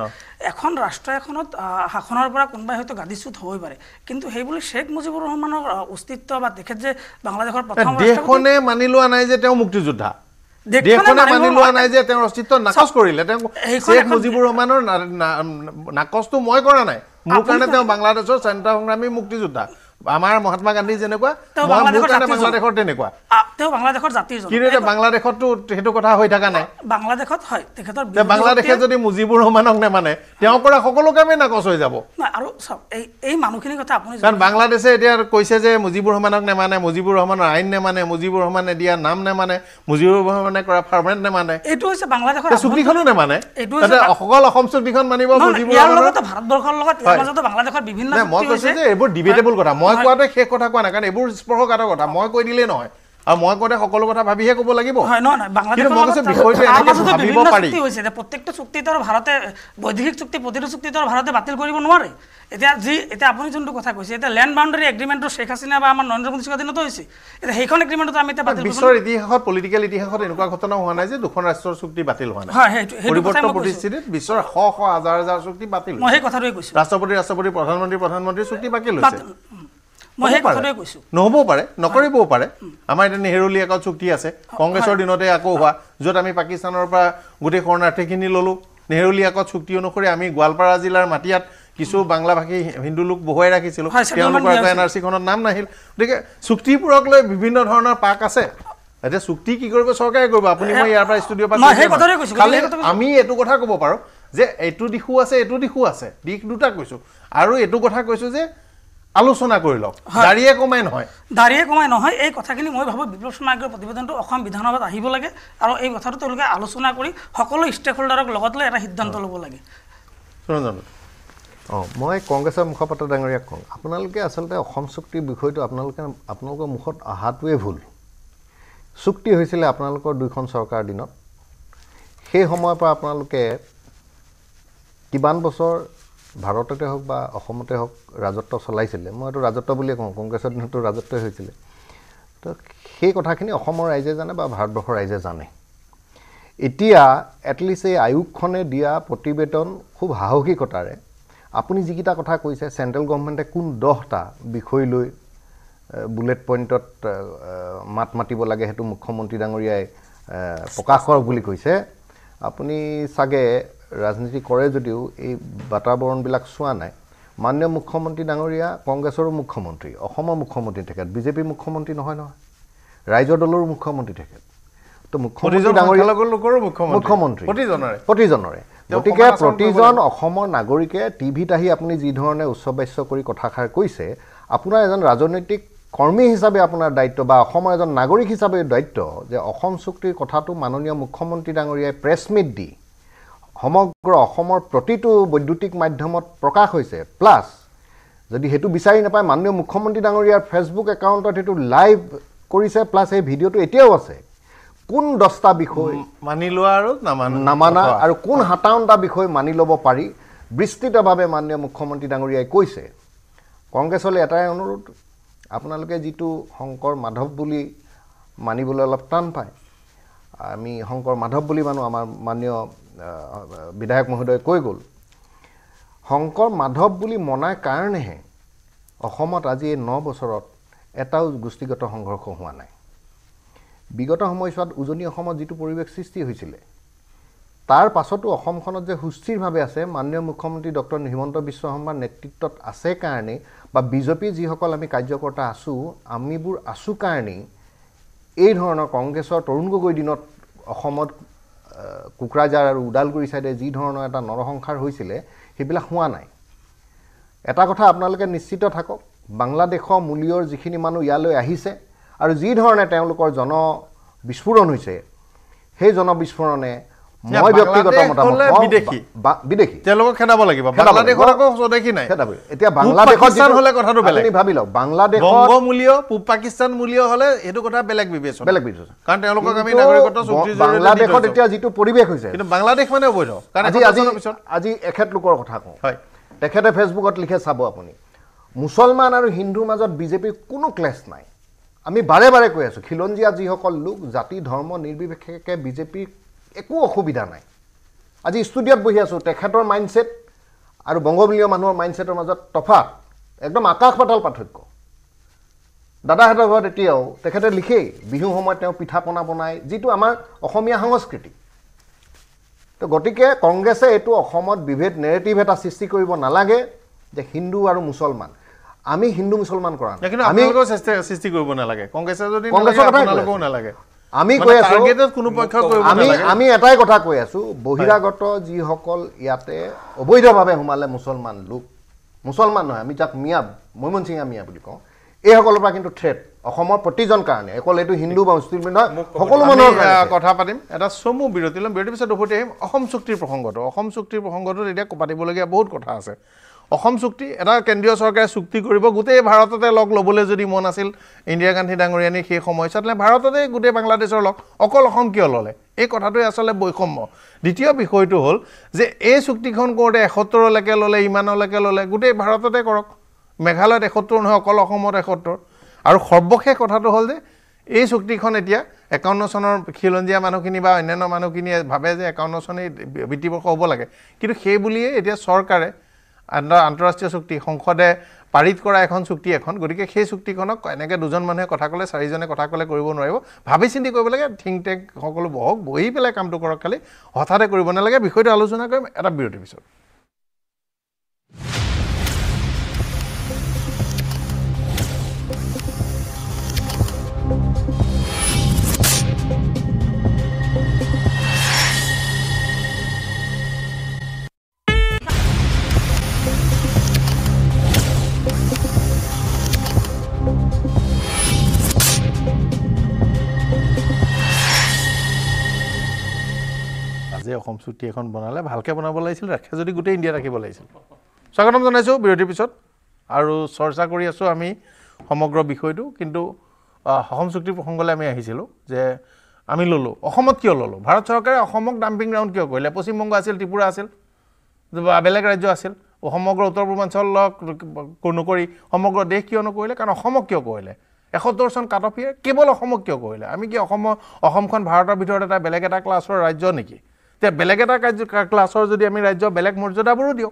এখন ৰাষ্ট্ৰ এখনত শাসনৰ পৰা কোনোবাই হয়তো গাদীচ্যুত হ'বই পাৰে কিন্তু সেই বুলি শ্বেখ মুজিবুৰ ৰহমানৰ অস্তিত্ব বা তেখেত যে বাংলাদেশৰ প্ৰথম দেশখনে মানি লোৱা নাই যে তেওঁ মুক্তিযোদ্ধা দেশখনে মানি লোৱা নাই যে তেওঁৰ অস্তিত্ব নাকচ কৰিলে তেওঁ শ্বেখ মুজিবুৰ ৰহমানৰ নাকচটো মই কৰা নাই মোৰ কাৰণে তেওঁ বাংলাদেশৰ স্বাধীনতা সংগ্ৰামী মুক্তিযোদ্ধা আমাৰ মহাত্মা গান্ধী যেনেকুৱা বাংলাদেশৰ তেনেকুৱা তেওঁ বাংলাদেশৰ জাতিৰ কিন্তু বাংলাদেশতো সেইটো কথা হৈ থকা নাই বাংলাদেশত হয় তেখেতৰ বাংলাদেশে যদি মুজিবুৰ ৰহমানক নেমানে তেওঁ কৰা সকলো কামেই নাকচ হৈ যাব আৰু এই মানুহখিনিৰ কথা আপুনি কাৰণ বাংলাদেশে এতিয়া কৈছে যে মুজিবুৰ ৰহমানক নেমানে মুজিবুৰ ৰহমানৰ আইন নেমানে মুজিবুৰ ৰহমানে দিয়া নাম নেমানে মুজিবুৰ ৰহমানে কৰা ফাৰ্মেণ্ট নেমানে এইটো হৈছে বাংলাদেশৰ চুক্তিখনো নেমানে সকল অসম চুক্তিখন মানিব মুজিবুৰ ৰহমানৰ ভাৰতবৰ্ষৰ লগত ইয়াৰ মাজতো বাংলাদেশৰ বিভিন্ন মই কৈছো যে এইবোৰ ডিবেটেবল কথা মই কোৱাতে শেষ কথা কোৱা নাই কাৰণ এইবোৰ স্পৰ্শকাতৰ কথা মই কৈ দিলেই নহয় আৰু মই কওঁতে সকলো কথা ভাবিহে ক'ব লাগিব প্ৰত্যেকটো চুক্তিটো ভাৰতে বৈদেশিক চুক্তি প্ৰতিটো চুক্তিটো ভাৰতে বাতিল কৰিব নোৱাৰে এতিয়া আপুনি যোনটো কথা কৈছে এতিয়া লেণ্ড বাউণ্ডাৰী এগ্ৰিমেণ্টটো শ্বেখ হাছিনা বা আমাৰ নৰেন্দ্ৰ মোদী স্বাধীনতা হৈছে এতিয়া সেইখন এগ্ৰিমেণ্টত আমি এতিয়া বিশ্বৰ ইতিহাসত পলিটিকেল ইতিহাসত এনেকুৱা ঘটনা হোৱা নাই যে দুখন ৰাষ্ট্ৰৰ চুক্তি বাতিল হোৱা নাই পৰিৱৰ্তন পৰিস্থিতিত বিশ্বৰ শ শ হাজাৰ হাজাৰ চুক্তি বাতিল মই সেই কথাটোৱে কৈছোঁ ৰাষ্ট্ৰপতি প্ৰধানমন্ত্ৰীৰ চুক্তি বাতিল হৈছে মই সেই কথাটোৱে কৈছোঁ নহ'বও পাৰে নকৰিবও পাৰে আমাৰ এতিয়া নেহেৰুলী একাউণ্ট চুক্তি আছে কংগ্ৰেছৰ দিনতে আকৌ হোৱা য'ত আমি পাকিস্তানৰ পৰা গোটেই শৰণাৰ্থীখিনি ল'লোঁ নেহেৰুলী একাউণ্ট চুক্তি অনুসৰি আমি গোৱালপাৰা জিলাৰ মাটিয়াত কিছু বাংলাভাষী হিন্দু লোক বহুৱাই ৰাখিছিলোঁ তেওঁলোকৰ আকৌ NRC-খনত নাম নাহিল গতিকে চুক্তিবোৰক লৈ বিভিন্ন ধৰণৰ পাক আছে এতিয়া চুক্তি কি কৰিব চৰকাৰে কৰিব আপুনি মই ইয়াৰ পৰা ষ্টুডিঅ'ৰ পৰা আমি এইটো কথা ক'ব পাৰোঁ যে এইটো দিশো আছে এইটো দিশো আছে দিশ দুটা কৈছোঁ আৰু এইটো কথা কৈছোঁ যে আলোচনা কৰি লওক দাঁড়িয়ে কমাই নহয় এই কথাখিনি মই ভাবোঁ বিপ্লৱ শৰ্মা আয়োগৰ প্ৰতিবেদনটো অসম বিধানসভাত আহিব লাগে আৰু এই কথাটো তেওঁলোকে আলোচনা কৰি সকলো ষ্টেক হোল্ডাৰক লগত লৈ এটা সিদ্ধান্ত ল'ব লাগে মই কংগ্ৰেছৰ মুখপাত্ৰ ডাঙৰীয়াক কওঁ আপোনালোকে আচলতে অসম চুক্তিৰ বিষয়টো আপোনালোকৰ মুখত অহাটোৱে ভুল চুক্তি হৈছিলে আপোনালোকৰ দুইখন চৰকাৰৰ দিনত সেই সময়ৰ পৰা আপোনালোকে কিমান বছৰ ভাৰততে হওক বা অসমতে হওক ৰাজত্ব চলাইছিলে মই এইটো ৰাজত্ব বুলিয়ে কওঁ কংগ্ৰেছৰ দিনতো ৰাজত্বই হৈছিলে তো সেই কথাখিনি অসমৰ ৰাইজে জানে বা ভাৰতবৰ্ষৰ ৰাইজে জানে এতিয়া এটলিষ্ট এই আয়োগখনে দিয়া প্ৰতিবেদন খুব সাহসিকতাৰে আপুনি যিকেইটা কথা কৈছে চেণ্ট্ৰেল গভৰ্ণমেণ্টে কোন 10টা বিষয় লৈ বুলেট পইণ্টত মাত মাতিব লাগে সেইটো মুখ্যমন্ত্ৰী ডাঙৰীয়াই প্ৰকাশ কৰক বুলি কৈছে আপুনি চাগে ৰাজনীতি কৰে যদিও এই বাতাবৰণবিলাক চোৱা নাই মাননীয় মুখ্যমন্ত্ৰী ডাঙৰীয়া কংগ্ৰেছৰো মুখ্যমন্ত্ৰী অসমৰ মুখ্যমন্ত্ৰী তেখেত বিজেপি মুখ্যমন্ত্ৰী নহয় ৰাইজৰ দলৰো মুখ্যমন্ত্ৰী তেখেত তো মুখ্যমন্ত্ৰী ডাঙৰীয়া মুখ্যমন্ত্ৰী প্ৰতিজনৰে গতিকে প্ৰতিজন অসমৰ নাগৰিকে টিভিত আহি আপুনি যি ধৰণে উচ্চবাচ্য কৰি কথাষাৰ কৈছে আপোনাৰ এজন ৰাজনৈতিক কৰ্মী হিচাপে আপোনাৰ দায়িত্ব বা অসমৰ এজন নাগৰিক হিচাপে দায়িত্ব যে অসম চুক্তিৰ কথাটো মাননীয় মুখ্যমন্ত্ৰী ডাঙৰীয়াই প্ৰেছ মিট দি সমগ্ৰ অসমৰ প্ৰতিটো বৈদ্যুতিক মাধ্যমত প্ৰকাশ হৈছে প্লাছ যদি হেতু বিচাৰি নাপায় মাননীয় মুখ্যমন্ত্ৰী ডাঙৰীয়াৰ ফেচবুক একাউণ্টত হেতু লাইভ কৰিছে প্লাছ এই ভিডিঅ'টো এতিয়াও আছে কোন 10টা বিষয় মানি লোৱা আৰু নামানা আৰু কোন 57টা বিষয় মানি ল'ব পাৰি বিস্তৃতভাৱে মাননীয় মুখ্যমন্ত্ৰী ডাঙৰীয়াই কৈছে কংগ্ৰেছলৈ এটাই অনুৰোধ আপোনালোকে যিটো শংকৰ মাধৱ বুলি মানিবলৈ অলপ টান পায় আমি শংকৰ মাধৱ বুলি মানো আমাৰ মাননীয় বিধায়ক মহোদয়ে কৈ গ'ল শংকৰ মাধৱ বুলি মনাৰ কাৰণেহে অসমত আজি 9 বছৰত এটাও গোষ্ঠীগত সংঘৰ্ষ হোৱা নাই বিগত সময়ছোৱাত উজনি অসমত যিটো পৰিৱেশ সৃষ্টি হৈছিলে তাৰ পাছতো অসমখনত যে সুস্থিৰভাৱে আছে মাননীয় মুখ্যমন্ত্ৰী ডক্টৰ হিমন্ত বিশ্ব শৰ্মাৰ নেতৃত্বত আছে কাৰণে বা বিজেপি যিসকল আমি কাৰ্যকৰ্তা আছোঁ আমিবোৰ আছোঁ কাৰণেই এই ধৰণৰ কংগ্ৰেছৰ তৰুণ গগৈ দিনত অসমত কুকৰাঝাৰ আৰু ওদালগুৰি চাইডে যি ধৰণৰ এটা নৰসংসাৰ হৈছিলে সেইবিলাক হোৱা নাই এটা কথা আপোনালোকে নিশ্চিত থাকক বাংলাদেশৰ মূলীয়ৰ যিখিনি মানুহ ইয়ালৈ আহিছে আৰু যি ধৰণে তেওঁলোকৰ জন বিস্ফোৰণ হৈছে সেই জন বিস্ফোৰণে মই ব্যক্তিগত মতামত বিদেশী তেওঁলোকক খেদাব লাগিব বাংলাদেশত আকৌ স্বদেশী নাই এতিয়া বাংলাদেশত হলে কথাটো বেলেগ আপুনি ভাবি লওক বাংলাদেশত বংগমূলীয় পূব পাকিস্তান মূলীয় হলে এইটো কথা বেলেগ বিবেচনা কাৰণ তেওঁলোকক আমি নাগৰিকত্ব চুক্তিৰ জৰিয়তে বাংলাদেশত এতিয়া যিটো পৰিৱেশ হৈছে কিন্তু বাংলাদেশ মানে অবৈধ কাৰণ আজি এখেত লোকৰ কথা কওঁ হয় তেখেতে ফেচবুকত লিখে চাব আপুনি মুছলমান আৰু হিন্দুৰ মাজত বিজেপিৰ কোনো ক্লেশ নাই আমি বাৰে বাৰে কৈ আছোঁ খিলঞ্জীয়া যিসকল লোক জাতি ধৰ্ম নিৰ্বিশেষে বিজেপিৰ একো অসুবিধা নাই আজি ষ্টুডিঅ'ত বহি আছোঁ তেখেতৰ মাইণ্ডছেট আৰু বংগমূলীয় মানুহৰ মাইণ্ডছেটৰ মাজত তফাত একদম আকাশ পাতাল পাৰ্থক্য দাদাহঁতৰ ঘৰত এতিয়াও তেখেতে লিখেই বিহু সময়ত তেওঁ পিঠা পনা বনায় যিটো আমাৰ অসমীয়া সংস্কৃতি তো গতিকে কংগ্ৰেছে এইটো অসমত বিভেদ নেৰেটিভ এটা সৃষ্টি কৰিব নালাগে যে হিন্দু আৰু মুছলমান আমি হিন্দু মুছলমান কৰা কিন্তু আপোনালোকেও সৃষ্টি কৰিব নালাগে কংগ্ৰেছে যদি আপোনালোকেও নালাগে আমি কৈ আছোঁ আমি এটাই কথা কৈ আছোঁ বহিৰাগত যিসকল ইয়াতে অবৈধভাৱে সোমালে মুছলমান লোক মুছলমান নহয় আমি যাক মিয়া মৈমনসিঙা মিয়া বুলি কওঁ এইসকলৰ পৰা কিন্তু থ্ৰেট অসমৰ প্ৰতিজন কাৰণে অকল এইটো হিন্দু বা মুছলিম নহয় সকলো মানুহৰ কথা পাতিম এটা চমু বিৰতি ল'ম বিৰতিৰ পিছত উভতি আহিম অসম চুক্তিৰ প্ৰসংগটোত এতিয়া পাতিবলগীয়া বহুত কথা আছে অসম চুক্তি এটা কেন্দ্ৰীয় চৰকাৰে চুক্তি কৰিব গোটেই ভাৰততে লগ ল'বলৈ যদি মন আছিল ইন্দিৰা গান্ধী ডাঙৰীয়ানী সেই সময়ছোৱাত ভাৰততে গোটেই বাংলাদেশৰ লগ অকল অসম কিয় ল'লে এই কথাটোৱে আচলতে বৈষম্য দ্বিতীয় বিষয়টো হ'ল যে এই চুক্তিখন কৰোঁতে 71লৈকে ল'লে ইমানলৈকে ল'লে গোটেই ভাৰততে কৰক মেঘালয়ত 71 নহয় অকল অসমত 71 আৰু সৰ্বশেষ কথাটো হ'ল যে এই চুক্তিখন এতিয়া 51 চনৰ খিলঞ্জীয়া মানুহখিনি বা অন্যান্য মানুহখিনিয়ে ভাবে যে 51 চনেই ভিত্তিবৰ্ষ হ'ব লাগে কিন্তু সেই বুলিয়ে এতিয়া চৰকাৰে আন্তঃৰাষ্ট্ৰীয় চুক্তি সংসদে পাৰিত কৰা এখন চুক্তি এখন গতিকে সেই চুক্তিখনক এনেকৈ দুজন মানুহে কথা ক'লে চাৰিজনে কথা ক'লে কৰিব নোৱাৰিব ভাবি চিন্তি কৰিব লাগে থিংক টেংক সকলো বহক বহি পেলাই কামটো কৰক খালি হঠাতে কৰিব নালাগে বিষয়টো আলোচনা কৰিম এটা বিৰতিৰ পিছত অসম চুক্তি এখন বনালে ভালকৈ বনাব লাগিছিল ৰাখে যদি গোটেই ইণ্ডিয়া ৰাখিব লাগিছিল স্বাগতম জনাইছোঁ বিৰতিৰ পিছত আৰু চৰ্চা কৰি আছোঁ আমি সমগ্ৰ বিষয়টো কিন্তু অসম চুক্তিৰ প্ৰসংগলৈ আমি আহিছিলোঁ যে আমি ল'লোঁ অসমত কিয় ল'লোঁ ভাৰত চৰকাৰে অসমক ডাম্পিং গ্ৰাউণ্ড কিয় কৰিলে পশ্চিমবংগ আছিল ত্ৰিপুৰা আছিল বেলেগ ৰাজ্য আছিল সমগ্ৰ উত্তৰ পূৰ্বাঞ্চলক নকৰি সমগ্ৰ দেশ কিয় নকৰিলে কাৰণ অসমক কিয় কৰিলে 71 চন কাট অফ ইয়াৰ কেৱল অসমক কিয় কৰিলে আমি কি অসমখন ভাৰতৰ ভিতৰত এটা বেলেগ এটা ক্লাছৰ ৰাজ্য নেকি তে বেলেগ এটা ক্লাছৰ যদি আমি ৰাজ্য বেলেগ মৰ্যাদাবোৰো দিওঁ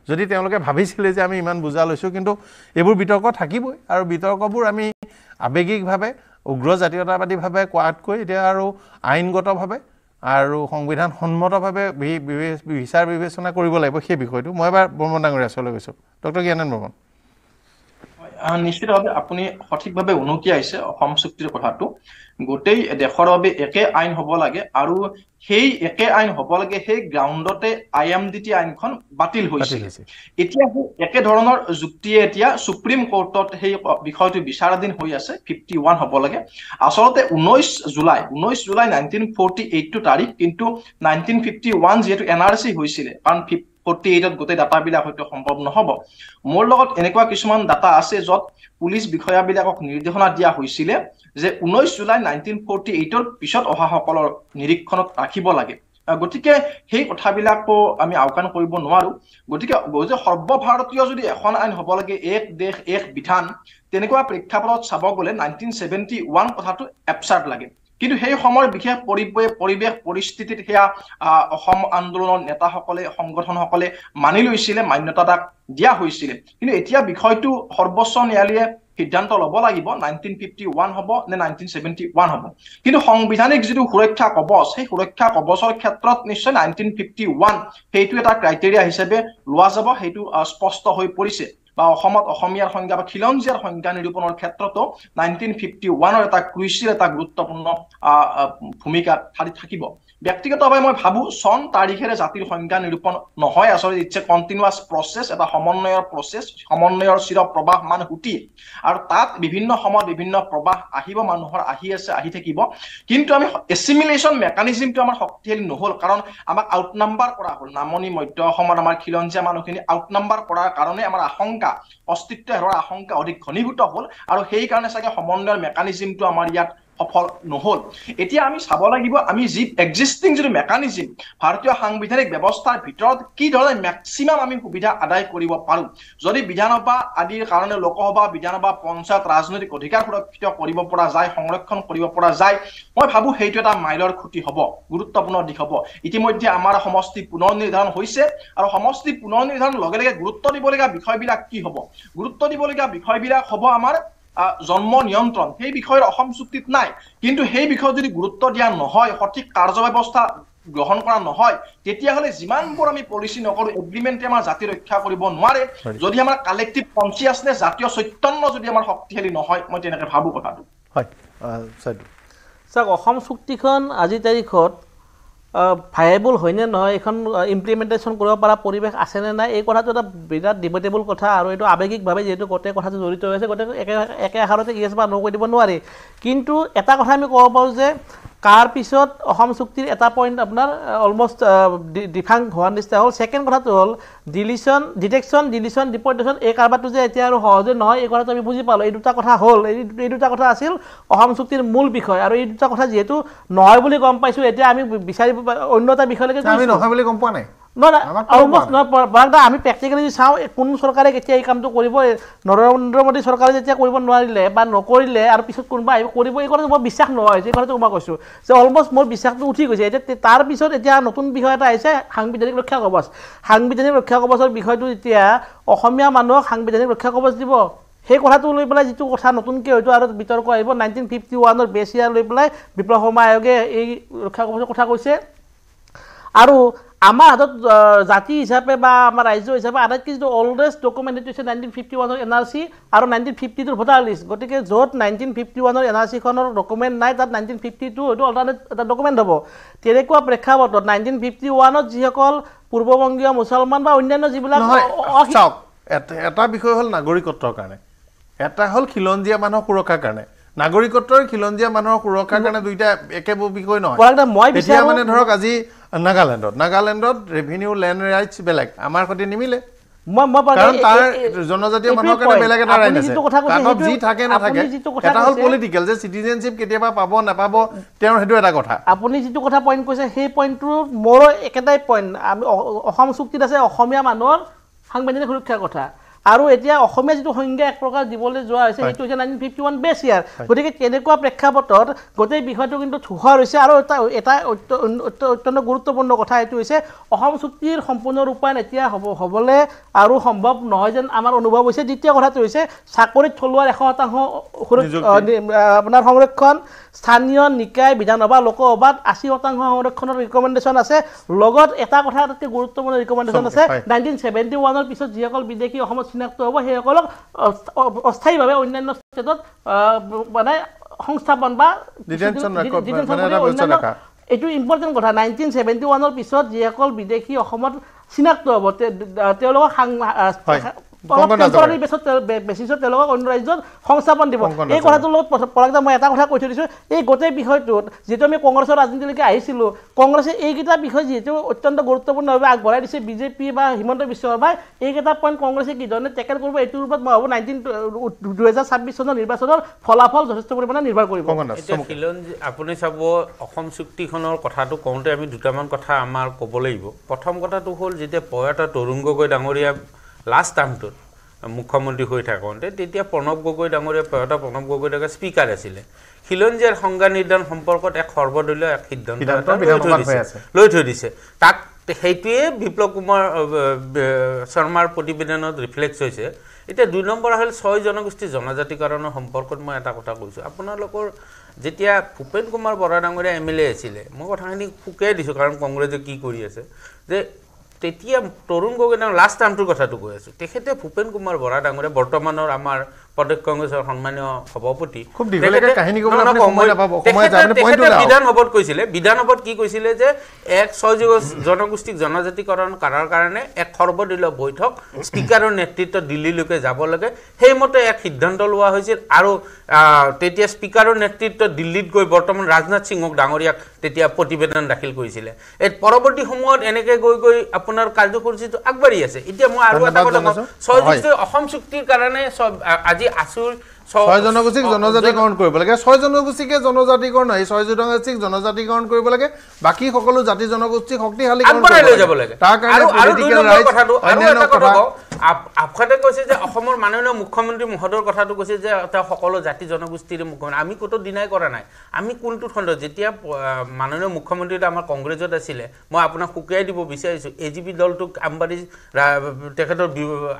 যদি তেওঁলোকে ভাবিছিলে যে আমি ইমান বুজা লৈছোঁ কিন্তু এইবোৰ বিতৰ্ক থাকিবই আৰু বিতৰ্কবোৰ আমি আৱেগিকভাৱে উগ্ৰ জাতীয়তাবাদীভাৱে কোৱাতকৈ এতিয়া আৰু আইনগতভাৱে আৰু সংবিধান সন্মতভাৱে বিচাৰ বিবেচনা কৰিব লাগিব সেই বিষয়টো মই এবাৰ বৰ্মন ডাঙৰীয়া ওচৰলৈ গৈছোঁ ডক্টৰ জ্ঞানেন বৰ্মন নিশ্চিতভাৱে আপুনি সঠিকভাৱে উনুকিয়াইছে অসম চুক্তিৰ কথাটো গোটেই দেশৰ বাবে একে আইন হ'ব লাগে আৰু সেই একে আইন হ'ব লাগে সেই গ্ৰাউণ্ডতে IMDT আইনখন বাতিল হৈছিল এতিয়া একে ধৰণৰ যুক্তিয়ে এতিয়া সুপ্ৰিম কোৰ্টত সেই বিষয়টো বিচাৰাধীন হৈ আছে 51 হ'ব লাগে আচলতে 19 জুলাই 1948 টো তাৰিখ কিন্তু 1951 যেহেতু NRC হৈছিল কাৰণ 48ত গোটেই ডাটাবিলাক হয়তো সম্ভৱ নহব মোৰ লগত এনেকুৱা কিছুমান ডাটা আছে যত পুলিচ বিষয়াবিলাকক নিৰ্দেশনা দিয়া হৈছিল যে 19 জুলাই 1948ৰ পিছত অহা সকলৰ নিৰীক্ষণত ৰাখিব লাগে গতিকে সেই কথাবিলাকো আমি আওকাণ কৰিব নোৱাৰো গতিকে সৰ্বভাৰতীয় যদি এখন আইন হ'ব লাগে এক দেশ এক বিধান তেনেকুৱা প্ৰেক্ষাপটত চাব গ'লে 1971 কথাটো এবসাৰ্ড লাগে কিন্তু সেই সময়ৰ বিশেষ পৰিবেশ পৰিস্থিতিত হেয়া অসম আন্দোলনৰ নেতাসকলে সংগঠনসকলে মানি লৈছিলে মান্যতা দিয়া হৈছিল কিন্তু এতিয়া বিষয়টো সৰ্বোচ্চ ন্যায়ালয়ে সিদ্ধান্ত ল'ব লাগিব 1951 হ'ব নে 1971 হ'ব কিন্তু সংবিধানিক যিটো সুৰক্ষা কবচ সেই সুৰক্ষা কবচৰ ক্ষেত্ৰত নিশ্চয় 1951 সেইটো এটা ক্ৰাইটেৰিয়া হিচাপে লোৱা যাব সেইটো স্পষ্ট হৈ পৰিছে বা অসমত অসমীয়াৰ সংজ্ঞা বা খিলঞ্জীয়াৰ সংজ্ঞা নিৰূপণৰ ক্ষেত্ৰতো 1951ৰ এটা ক্ৰুচিয়েল এটা গুৰুত্বপূৰ্ণ ভূমিকা থাকিব ব্যক্তিগতভাৱে মই ভাবো চন তাৰিখেৰে জাতিৰ সংজ্ঞা নিৰূপণ নহয় আচলতে ইটছ এ কন্টিনিউয়াছ প্ৰসেস এটা সমন্বয়ৰ চিৰ প্ৰবাহ মান হুটি আৰু তাত বিভিন্ন সময়ত বিভিন্ন প্ৰবাহ আহিব মানুহৰ আহি আছে আহি থাকিব কিন্তু আমি এছিমিলেশন মেকানিজমটো আমাৰ শক্তিশালী নহল কাৰণ আমাক আউটনাম্বাৰ কৰা হ'ল নামনি মধ্য অসমৰ আমাৰ খিলঞ্জীয়া মানুহখিনি আউটনাম্বাৰ কৰাৰ কাৰণে আমাৰ আশংকা অস্তিত্ব হেৰুৱাৰ আশংকা অধিক ঘনীভূত হ'ল আৰু সেই কাৰণে চাগে সমন্বয়ৰ মেকানিজমটো আমাৰ ইয়াত সফল নহল এতিয়া আমি চাব লাগিব আমি যি এক্সিস্টিং যিটো মেকানিজম ভাৰতীয় সাংবিধানিক ব্যৱস্থাৰ ভিতৰত কি ধৰণে ম্যাক্সিমাম আমি সুবিধা আদায় কৰিব পাৰো যদি বিধানসভা আদিৰ কাৰণে লোকসভা বিধানসভা পঞ্চায়ত ৰাজনৈতিক অধিকাৰ সুৰক্ষিত কৰিব পৰা যায় সংৰক্ষণ কৰিব পৰা যায় মই ভাবো সেইটো এটা মাইলৰ খুঁটি হ'ব গুৰুত্বপূৰ্ণ দিশ হ'ব ইতিমধ্যে আমাৰ সমষ্টি পুনৰ নিৰ্ধাৰণ হৈছে আৰু সমষ্টি পুনৰ নিৰ্ধাৰণ লগে লগে গুৰুত্ব দিবলগীয়া বিষয়বিলাক কি হ'ব গুৰুত্ব দিবলগীয়া বিষয়বিলাক হ'ব আমাৰ জন্ম নিয়ন্ত্ৰণ সেই বিষয়ৰ অসম চুক্তিত নাই কিন্তু সেই বিষয়ত যদি গুৰুত্ব দিয়া নহয় সঠিক কাৰ্যব্যৱস্থা গ্ৰহণ কৰা নহয় তেতিয়াহলে যিমানবোৰ আমি পলিচি নকৰো এগ্ৰিমেন্টে আমাৰ জাতি ৰক্ষা কৰিব নোৱাৰে যদি আমাৰ কালেক্টিভ কনসিয়াসনেস জাতীয় চৈতন্য যদি আমাৰ শক্তিশালী নহয় মই তেনেকৈ ভাবো কথাটো হয় স্যাৰ অসম চুক্তিখন আজি তাৰিখত ভাইবল হয়নে নহয় এখন ইমপ্লিমেন্টেশন কৰিব পৰা পৰিবেশ আছে নে নাই এই কথাটো এটা বিৰাট ডিবেটেবল কথা আৰু এইটো আবেগিকভাৱে যেহেতু গোটেই কথাটো জড়িত হৈ আছে গোটেই একে আহাৰতে ইয়েছ বা নো কৈ দিব নোৱাৰি কিন্তু এটা কথা আমি ক'ব পাৰোঁ যে কাৰ পিছত অসম চুক্তিৰ এটা পইণ্ট আপোনাৰ অলমষ্ট ডিফাং হোৱাৰ নিচিনা হ'ল ছেকেণ্ড কথাটো হ'ল ডিটেকশ্যন ডিলিশ্যন ডিপৰ্টেশ্যন এই কাৰবাৰটো যে এতিয়া আৰু সহজে নহয় এই কথাটো আমি বুজি পালোঁ এই দুটা কথা হ'ল এই দুটা কথা আছিল অসম চুক্তিৰ মূল বিষয় আৰু এই দুটা কথা যিহেতু নহয় বুলি গম পাইছোঁ এতিয়া আমি বিচাৰিব অন্য এটা বিষয়লৈকে আমি নহয় বুলি গম পোৱা নাই আমি প্ৰেক্টিকেলি চাওঁ কোন চৰকাৰে কেতিয়া এই কামটো কৰিব নৰেন্দ্ৰ মোদী চৰকাৰে যেতিয়া কৰিব নোৱাৰিলে বা নকৰিলে আৰু পিছত কোনোবা আহিব কৰিব এই কথাটো মই বিশ্বাস নহয় এই কথাটো মই কৈছোঁ যে অলমষ্ট মোৰ বিশ্বাসটো উঠি গৈছে এতিয়া তাৰ পিছত এতিয়া নতুন বিষয় এটা আহিছে সাংবিধানিক ৰক্ষা কৱচ সাংবিধানিক ৰক্ষা কৱচৰ বিষয়টো এতিয়া অসমীয়া মানুহক সাংবিধানিক ৰক্ষা কৱচ দিব সেই কথাটো লৈ পেলাই যিটো কথা নতুনকৈ হয়তো আৰু বিতৰ্ক আহিব 1951ৰ বেছ ইয়াৰ লৈ পেলাই বিপ্লৱ শৰ্মা আয়োগে এই ৰক্ষা কৱচৰ কথা কৈছে আৰু আমাৰ হাতত জাতি হিচাপে বা আমাৰ ৰাজ্য হিচাপে আটাইতকৈ যিটো অল্ডেষ্ট ডকুমেণ্ট এইটো হৈছে 1951ৰ NRC আৰু 1952ৰ ভোটাৰ লিষ্ট গতিকে য'ত 1951ৰ NRCখনৰ ডকুমেণ্ট নাই তাত 1952 হয়তো অল্টাৰনেট এটা ডকুমেণ্ট হ'ব তেনেকুৱা প্ৰেক্ষাপটত 1951ত যিসকল পূৰ্ববংগীয় মুছলমান বা অন্যান্য যিবিলাক চাওক এটা বিষয় হ'ল নাগৰিকত্বৰ কাৰণে এটা হ'ল খিলঞ্জীয়া মানুহৰ সুৰক্ষাৰ কাৰণে নাগৰিকত্বৰ খিলঞ্জীয়া মানুহৰ সুৰক্ষাৰ কাৰণে দুইটা একে বিষয় নহয় এতিয়া মানে ধৰক আজি নাগালেণ্ডত ৰেভিনিউ লেণ্ড ৰাইটছ বেলেগ আমাৰ সৈতে নিমিলে কাৰণ তাৰ জনজাতীয় মানুহৰ কাৰণে বেলেগ এটা ৰাইট আছে তাত যি থাকে নাথাকে এটা হ'ল পলিটিকেল যে চিটিজেনশ্বিপ কেতিয়াবা পাব নাপাব তেওঁৰ সেইটো এটা কথা আপুনি যিটো কথা পইণ্ট কৈছে সেই পইণ্টটো মোৰো একেটাই পইণ্ট আমি অসম চুক্তিত আছে অসমীয়া মানুহৰ সাংবিধানিক সুৰক্ষাৰ কথা আৰু এতিয়া অসমীয়া যিটো সংজ্ঞা এক প্ৰকাৰ দিবলৈ যোৱা হৈছে সেইটো হৈছে 1951 বেছ ইয়াৰ গতিকে তেনেকুৱা প্ৰেক্ষাপটত গোটেই বিষয়টো কিন্তু ধূসৰ হৈছে আৰু এটা অত্যন্ত গুৰুত্বপূৰ্ণ কথা এইটো হৈছে অসম চুক্তিৰ সম্পূৰ্ণ ৰূপায়ণ এতিয়া হ'বলৈ আৰু সম্ভৱ নহয় যেন আমাৰ অনুভৱ হৈছে দ্বিতীয় কথাটো হৈছে চাকৰিত থলুৱাৰ 100% আপোনাৰ সংৰক্ষণ স্থানীয় নিকায় বিধানসভা লোকসভাত 80% সংৰক্ষণৰ ৰিকমেণ্ডেশ্যন আছে লগত এটা কথা তাতকৈ গুৰুত্বপূৰ্ণ ৰিকমেণ্ডেশ্যন আছে 1971ৰ পিছত যিসকল বিদেশী অসমত চিনাক্ত হ'ব সেইসকলক অস্থায়ীভাৱে অন্যান্য ষ্টেটত মানে সংস্থাপন বা এইটো ইম্পৰ্টেণ্ট কথা 1971 পিছত যিসকল বিদেশী অসমত চিনাক্ত হ'ব তেওঁলোকক বেচিছত তেওঁলোকক অন্য ৰাজ্যত সংস্থাপন দিব এই কথাটোৰ লগত পৰাগদা মই এটা কথা কৈ থৈ দিছোঁ এই গোটেই বিষয়টোত যিটো আমি কংগ্ৰেছৰ ৰাজনীতিলৈকে আহিছিলোঁ কংগ্ৰেছে এইকেইটা বিষয় যিহেতু অত্যন্ত গুৰুত্বপূৰ্ণভাৱে আগবঢ়াই দিছে বিজেপি বা হিমন্ত বিশ্ব শৰ্মাই এইকেইটা পইণ্ট কংগ্ৰেছে কি ধৰণে টেকেল কৰিব এইটোৰ ওপৰত মই ভাবোঁ 2026 চনৰ নিৰ্বাচনৰ ফলাফল যথেষ্ট পৰিমাণে নিৰ্ভৰ কৰিব আপুনি চাব অসম চুক্তিখনৰ কথাটো কওঁতে আমি দুটামান কথা আমাৰ ক'ব লাগিব প্ৰথম কথাটো হ'ল যেতিয়া প্ৰয়াত তৰুণ গগৈ ডাঙৰীয়া লাষ্ট টাইমটোত মুখ্যমন্ত্ৰী হৈ থাকোঁতে তেতিয়া প্ৰণৱ গগৈ ডাঙৰীয়া প্ৰয়াত প্ৰণৱ গগৈ ডাঙৰীয়া স্পীকাৰ আছিলে খিলঞ্জীয়াৰ সংজ্ঞা নিৰ্ধাৰণ সম্পৰ্কত এক সৰ্বদলীয় এক সিদ্ধান্ত লৈ থৈ দিছে তাক সেইটোৱে বিপ্লৱ কুমাৰ শৰ্মাৰ প্ৰতিবেদনত ৰিফ্লেক্ট হৈছে এতিয়া 2 নম্বৰ হ'ল 6 জনগোষ্ঠী জনজাতিকৰণৰ সম্পৰ্কত মই এটা কথা কৈছোঁ আপোনালোকৰ যেতিয়া ভূপেন কুমাৰ বৰা ডাঙৰীয়া MLA আছিলে মই কথাখিনি ফুকাই দিছোঁ কাৰণ কংগ্ৰেছে কি কৰি আছে যে তেতিয়া তৰুণ গগৈ লাষ্ট টাইমটোৰ কথাটো কৈ আছোঁ তেখেতে ভূপেন কুমাৰ বৰা ডাঙৰীয়া বৰ্তমানৰ আমাৰ প্ৰদেশ কংগ্ৰেছৰ সন্মানীয় সভাপতি বিধানসভাত কৈছিলে বিধানসভাত কি কৈছিলে যে 6 জনগোষ্ঠীক জনজাতিকৰণ কৰাৰ কাৰণে এক সৰ্বদলীয় বৈঠক স্পীকাৰৰ নেতৃত্বত দিল্লীলৈকে যাব লাগে সেইমতে এক সিদ্ধান্ত লোৱা হৈছিল আৰু তেতিয়া স্পীকাৰৰ নেতৃত্বত দিল্লীত গৈ বৰ্তমান ৰাজনাথ সিঙক ডাঙৰীয়াক তেতিয়া প্ৰতিবেদন দাখিল কৰিছিলে এই পৰৱৰ্তী সময়ত এনেকৈ গৈ আপোনাৰ কাৰ্যসূচীটো আগবাঢ়ি আছে এতিয়া মই আৰু এটা কথা কওঁ 6 অসম চুক্তিৰ কাৰণে আজি আসুৰ 6 জনগোষ্ঠীক জনজাতিকৰণ কৰিব লাগে 6 জনগোষ্ঠীকে জনজাতিকৰণ নহয় 6 জনগোষ্ঠীক জনজাতিকৰণ কৰিব লাগে বাকি সকলো জাতি জনগোষ্ঠী শক্তিশালীকৰণ লৈ যাব লাগে তাৰ কাৰণে পলিটিকেল ৰাইট অন্যান্য কথা আপখাতে কৈছে যে অসমৰ মাননীয় মুখ্যমন্ত্ৰী মহোদয়ৰ কথাটো কৈছে যে তেওঁ সকলো জাতি জনগোষ্ঠীৰ মুখ্যমন্ত্ৰী আমি ক'তো ডিনাই কৰা নাই আমি কোনটো খণ্ড যেতিয়া মাননীয় মুখ্যমন্ত্ৰীটো আমাৰ কংগ্ৰেছত আছিলে মই আপোনাক শুকুৱাই দিব বিচাৰিছোঁ AGP দলটোক আমবাৰী তেখেতৰ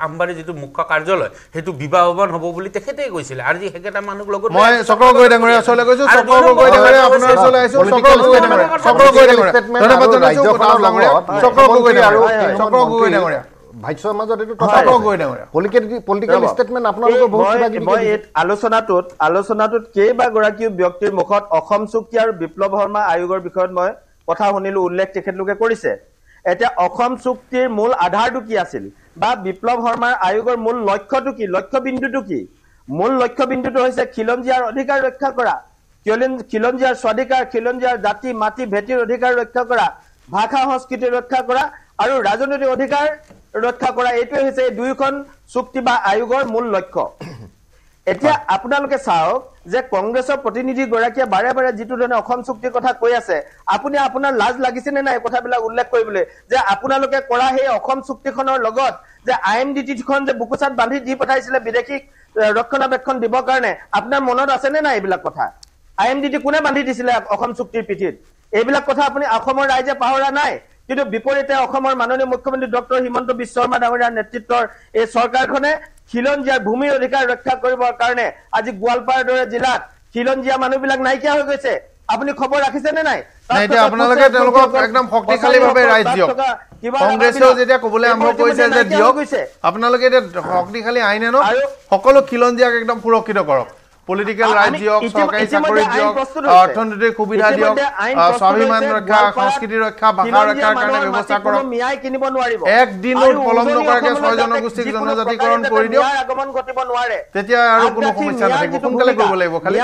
আমবাৰী যিটো মুখ্য কাৰ্যালয় সেইটো বিবাহ ভৱন হ'ব বুলি তেখেতেই কৈছিলে আৰু যি হেকেটা মানুহ লগত মই চক্ৰ গৈ ডাঙৰীয়া ওচৰলৈ গৈছোঁ চক্ৰ গৈ ডাঙৰীয়া আপোনাৰ ওচৰলৈ আহিছোঁ চক্ৰ গৈ ডাঙৰীয়া ধন্যবাদ জনাইছোঁ চক্ৰ গৈ ডাঙৰীয়া ভাষ্যৰ মাজত এইটো পলিটিকেল ষ্টেটমেণ্ট আপোনালোকৰ মই আলোচনাটোত কেইবাগৰাকীও ব্যক্তিৰ মুখত অসম চুক্তি আৰু বিপ্লৱ শৰ্মা আয়োগৰ বিষয়ত মই কথা শুনিলোঁ উল্লেখ তেখেতলোকে কৰিছে এতিয়া অসম চুক্তিৰ মূল আধাৰটো কি আছিল বা বিপ্লৱ শৰ্মাৰ আয়োগৰ মূল লক্ষ্যটো কি লক্ষ্যবিন্দুটো কি মূল লক্ষ্যবিন্দুটো হৈছে খিলঞ্জীয়াৰ অধিকাৰ ৰক্ষা কৰা খিলঞ্জীয়াৰ স্বাধিকাৰ খিলঞ্জীয়াৰ জাতি মাটি ভেটিৰ অধিকাৰ ৰক্ষা কৰা ভাষা সংস্কৃতি ৰক্ষা কৰা আৰু ৰাজনৈতিক অধিকাৰ ৰক্ষা কৰা এইটোৱে হৈছে এই দুইখন চুক্তি বা আয়োগৰ মূল লক্ষ্য এতিয়া আপোনালোকে চাওক যে কংগ্ৰেছৰ প্ৰতিনিধি গৰাকীয়ে বাৰে বাৰে যিটো ধৰণে অসম চুক্তিৰ কথা কৈ আছে আপুনি আপোনাৰ লাজ লাগিছেনে নাই কথাবিলাক উল্লেখ কৰিবলৈ যে আপোনালোকে কৰা সেই অসম চুক্তিখনৰ লগত যে IMDT-খন যে বুকুচাত বান্ধি দি পঠাইছিলে বিদেশীক ৰক্ষণাবেক্ষণ দিবৰ কাৰণে আপোনাৰ মনত আছেনে নাই এইবিলাক কথা IMDT কোনে বান্ধি দিছিলে অসম চুক্তিৰ পিঠিত এইবিলাক কথা আপুনি অসমৰ ৰাইজে পাহৰা নাই কিন্তু বিপৰীতে অসমৰ মাননীয় মুখ্যমন্ত্ৰী ডক্টৰ হিমন্ত বিশ্ব শৰ্মা ডাঙৰীয়াৰ নেতৃত্বৰ এই চৰকাৰখনে খিলঞ্জীয়াৰ ভূমিৰ অধিকাৰ ৰক্ষা কৰিবৰ কাৰণে আজি গোৱালপাৰাৰ দৰে জিলাত খিলঞ্জীয়া মানুহবিলাক নাইকিয়া হৈ গৈছে আপুনি খবৰ ৰাখিছেনে নাই এতিয়া আপোনালোকে তেওঁলোকক একদম শক্তিশালীভাৱে ৰাইজ দিয়ক কংগ্ৰেছেও যেতিয়া ক'বলৈ আৰম্ভ কৰিছে যে দিয়ক আপোনালোকে এতিয়া শক্তিশালী আইন আনক সকলো খিলঞ্জীয়াক একদম সুৰক্ষিত কৰক পলিটিকেল ৰাইট দিয়ক চৰকাৰী চাকৰি দিয়ক অৰ্থনৈতিক সুবিধা দিয়ক স্বাভিমান ৰক্ষা সংস্কৃতি ৰক্ষা ভাষা ৰক্ষাৰ কাৰণে ব্যৱস্থা কৰক একদিনৰ পলম নকৰাকৈ 6 জনগোষ্ঠীক জনজাতিকৰণ কৰি দিয়ক তেতিয়া আৰু কোনো সমস্যা নাথাকিব সোনকালে কৰিব লাগিব খালি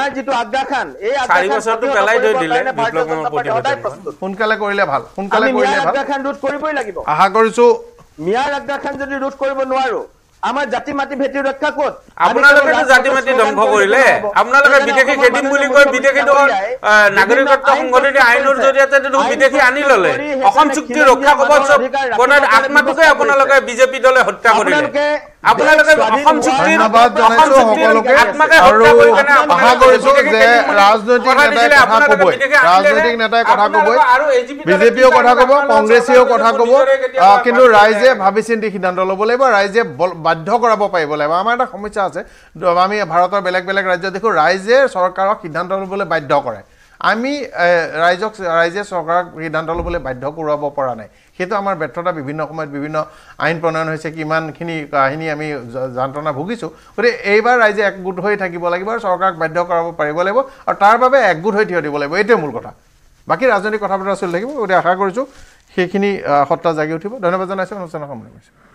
সোনকালে কৰিলে ভাল আশা কৰিছোঁ মিয়াৰ আগ্ৰাখান যদি ৰোধ কৰিব নোৱাৰো আমাৰ জাতি মাটি ভেটি ৰক্ষা ক'ত আপোনালোকে জাতি মাটি ধ্বংস কৰিলে আপোনালোকে বিদেশী খেদিম বুলি কৈ বিদেশী নাগৰিকত্ব সংশোধনী আইনৰ জৰিয়তে বিদেশী আনি ললে অসম চুক্তি ৰক্ষা কবচৰ আত্মাটোকে আপোনালোকে বিজেপি দলে হত্যা কৰিলে আপোনালোকে অসম চুক্তিৰ আত্মাকে হত্যা কৰি কেনে আশা কৰিছোঁ যে ৰাজনৈতিক নেতাই কথা ক'বই বিজেপিও কথা ক'ব কংগ্ৰেছেও কথা ক'ব কিন্তু ৰাইজে ভাবি চিন্তি সিদ্ধান্ত ল'ব লাগিব ৰাইজে বাধ্য কৰাব পাৰিব লাগিব আমাৰ এটা সমস্যা আছে আমি ভাৰতৰ বেলেগ বেলেগ ৰাজ্যত দেখোঁ ৰাইজে চৰকাৰক সিদ্ধান্ত ল'বলৈ বাধ্য কৰে আমি ৰাইজে চৰকাৰক সিদ্ধান্ত ল'বলৈ বাধ্য কৰোৱাব পৰা নাই সেইটো আমাৰ ব্যৰ্থতা বিভিন্ন সময়ত বিভিন্ন আইন প্ৰণয়ন হৈছে কিমানখিনি কাহিনী আমি যন্ত্ৰণা ভুগিছোঁ গতিকে এইবাৰ ৰাইজে একগোট হৈ থাকিব লাগিব আৰু চৰকাৰক বাধ্য কৰাব পাৰিব লাগিব আৰু তাৰ বাবে একগোট হৈ থিয় দিব লাগিব এইটোৱে মূল কথা বাকী ৰাজনৈতিক কথা বতৰা চলি থাকিব গতিকে আশা কৰিছোঁ সেইখিনি সত্তা জাগি উঠিব ধন্যবাদ জনাইছোঁ অনুষ্ঠানৰ সামৰণি কৰিছোঁ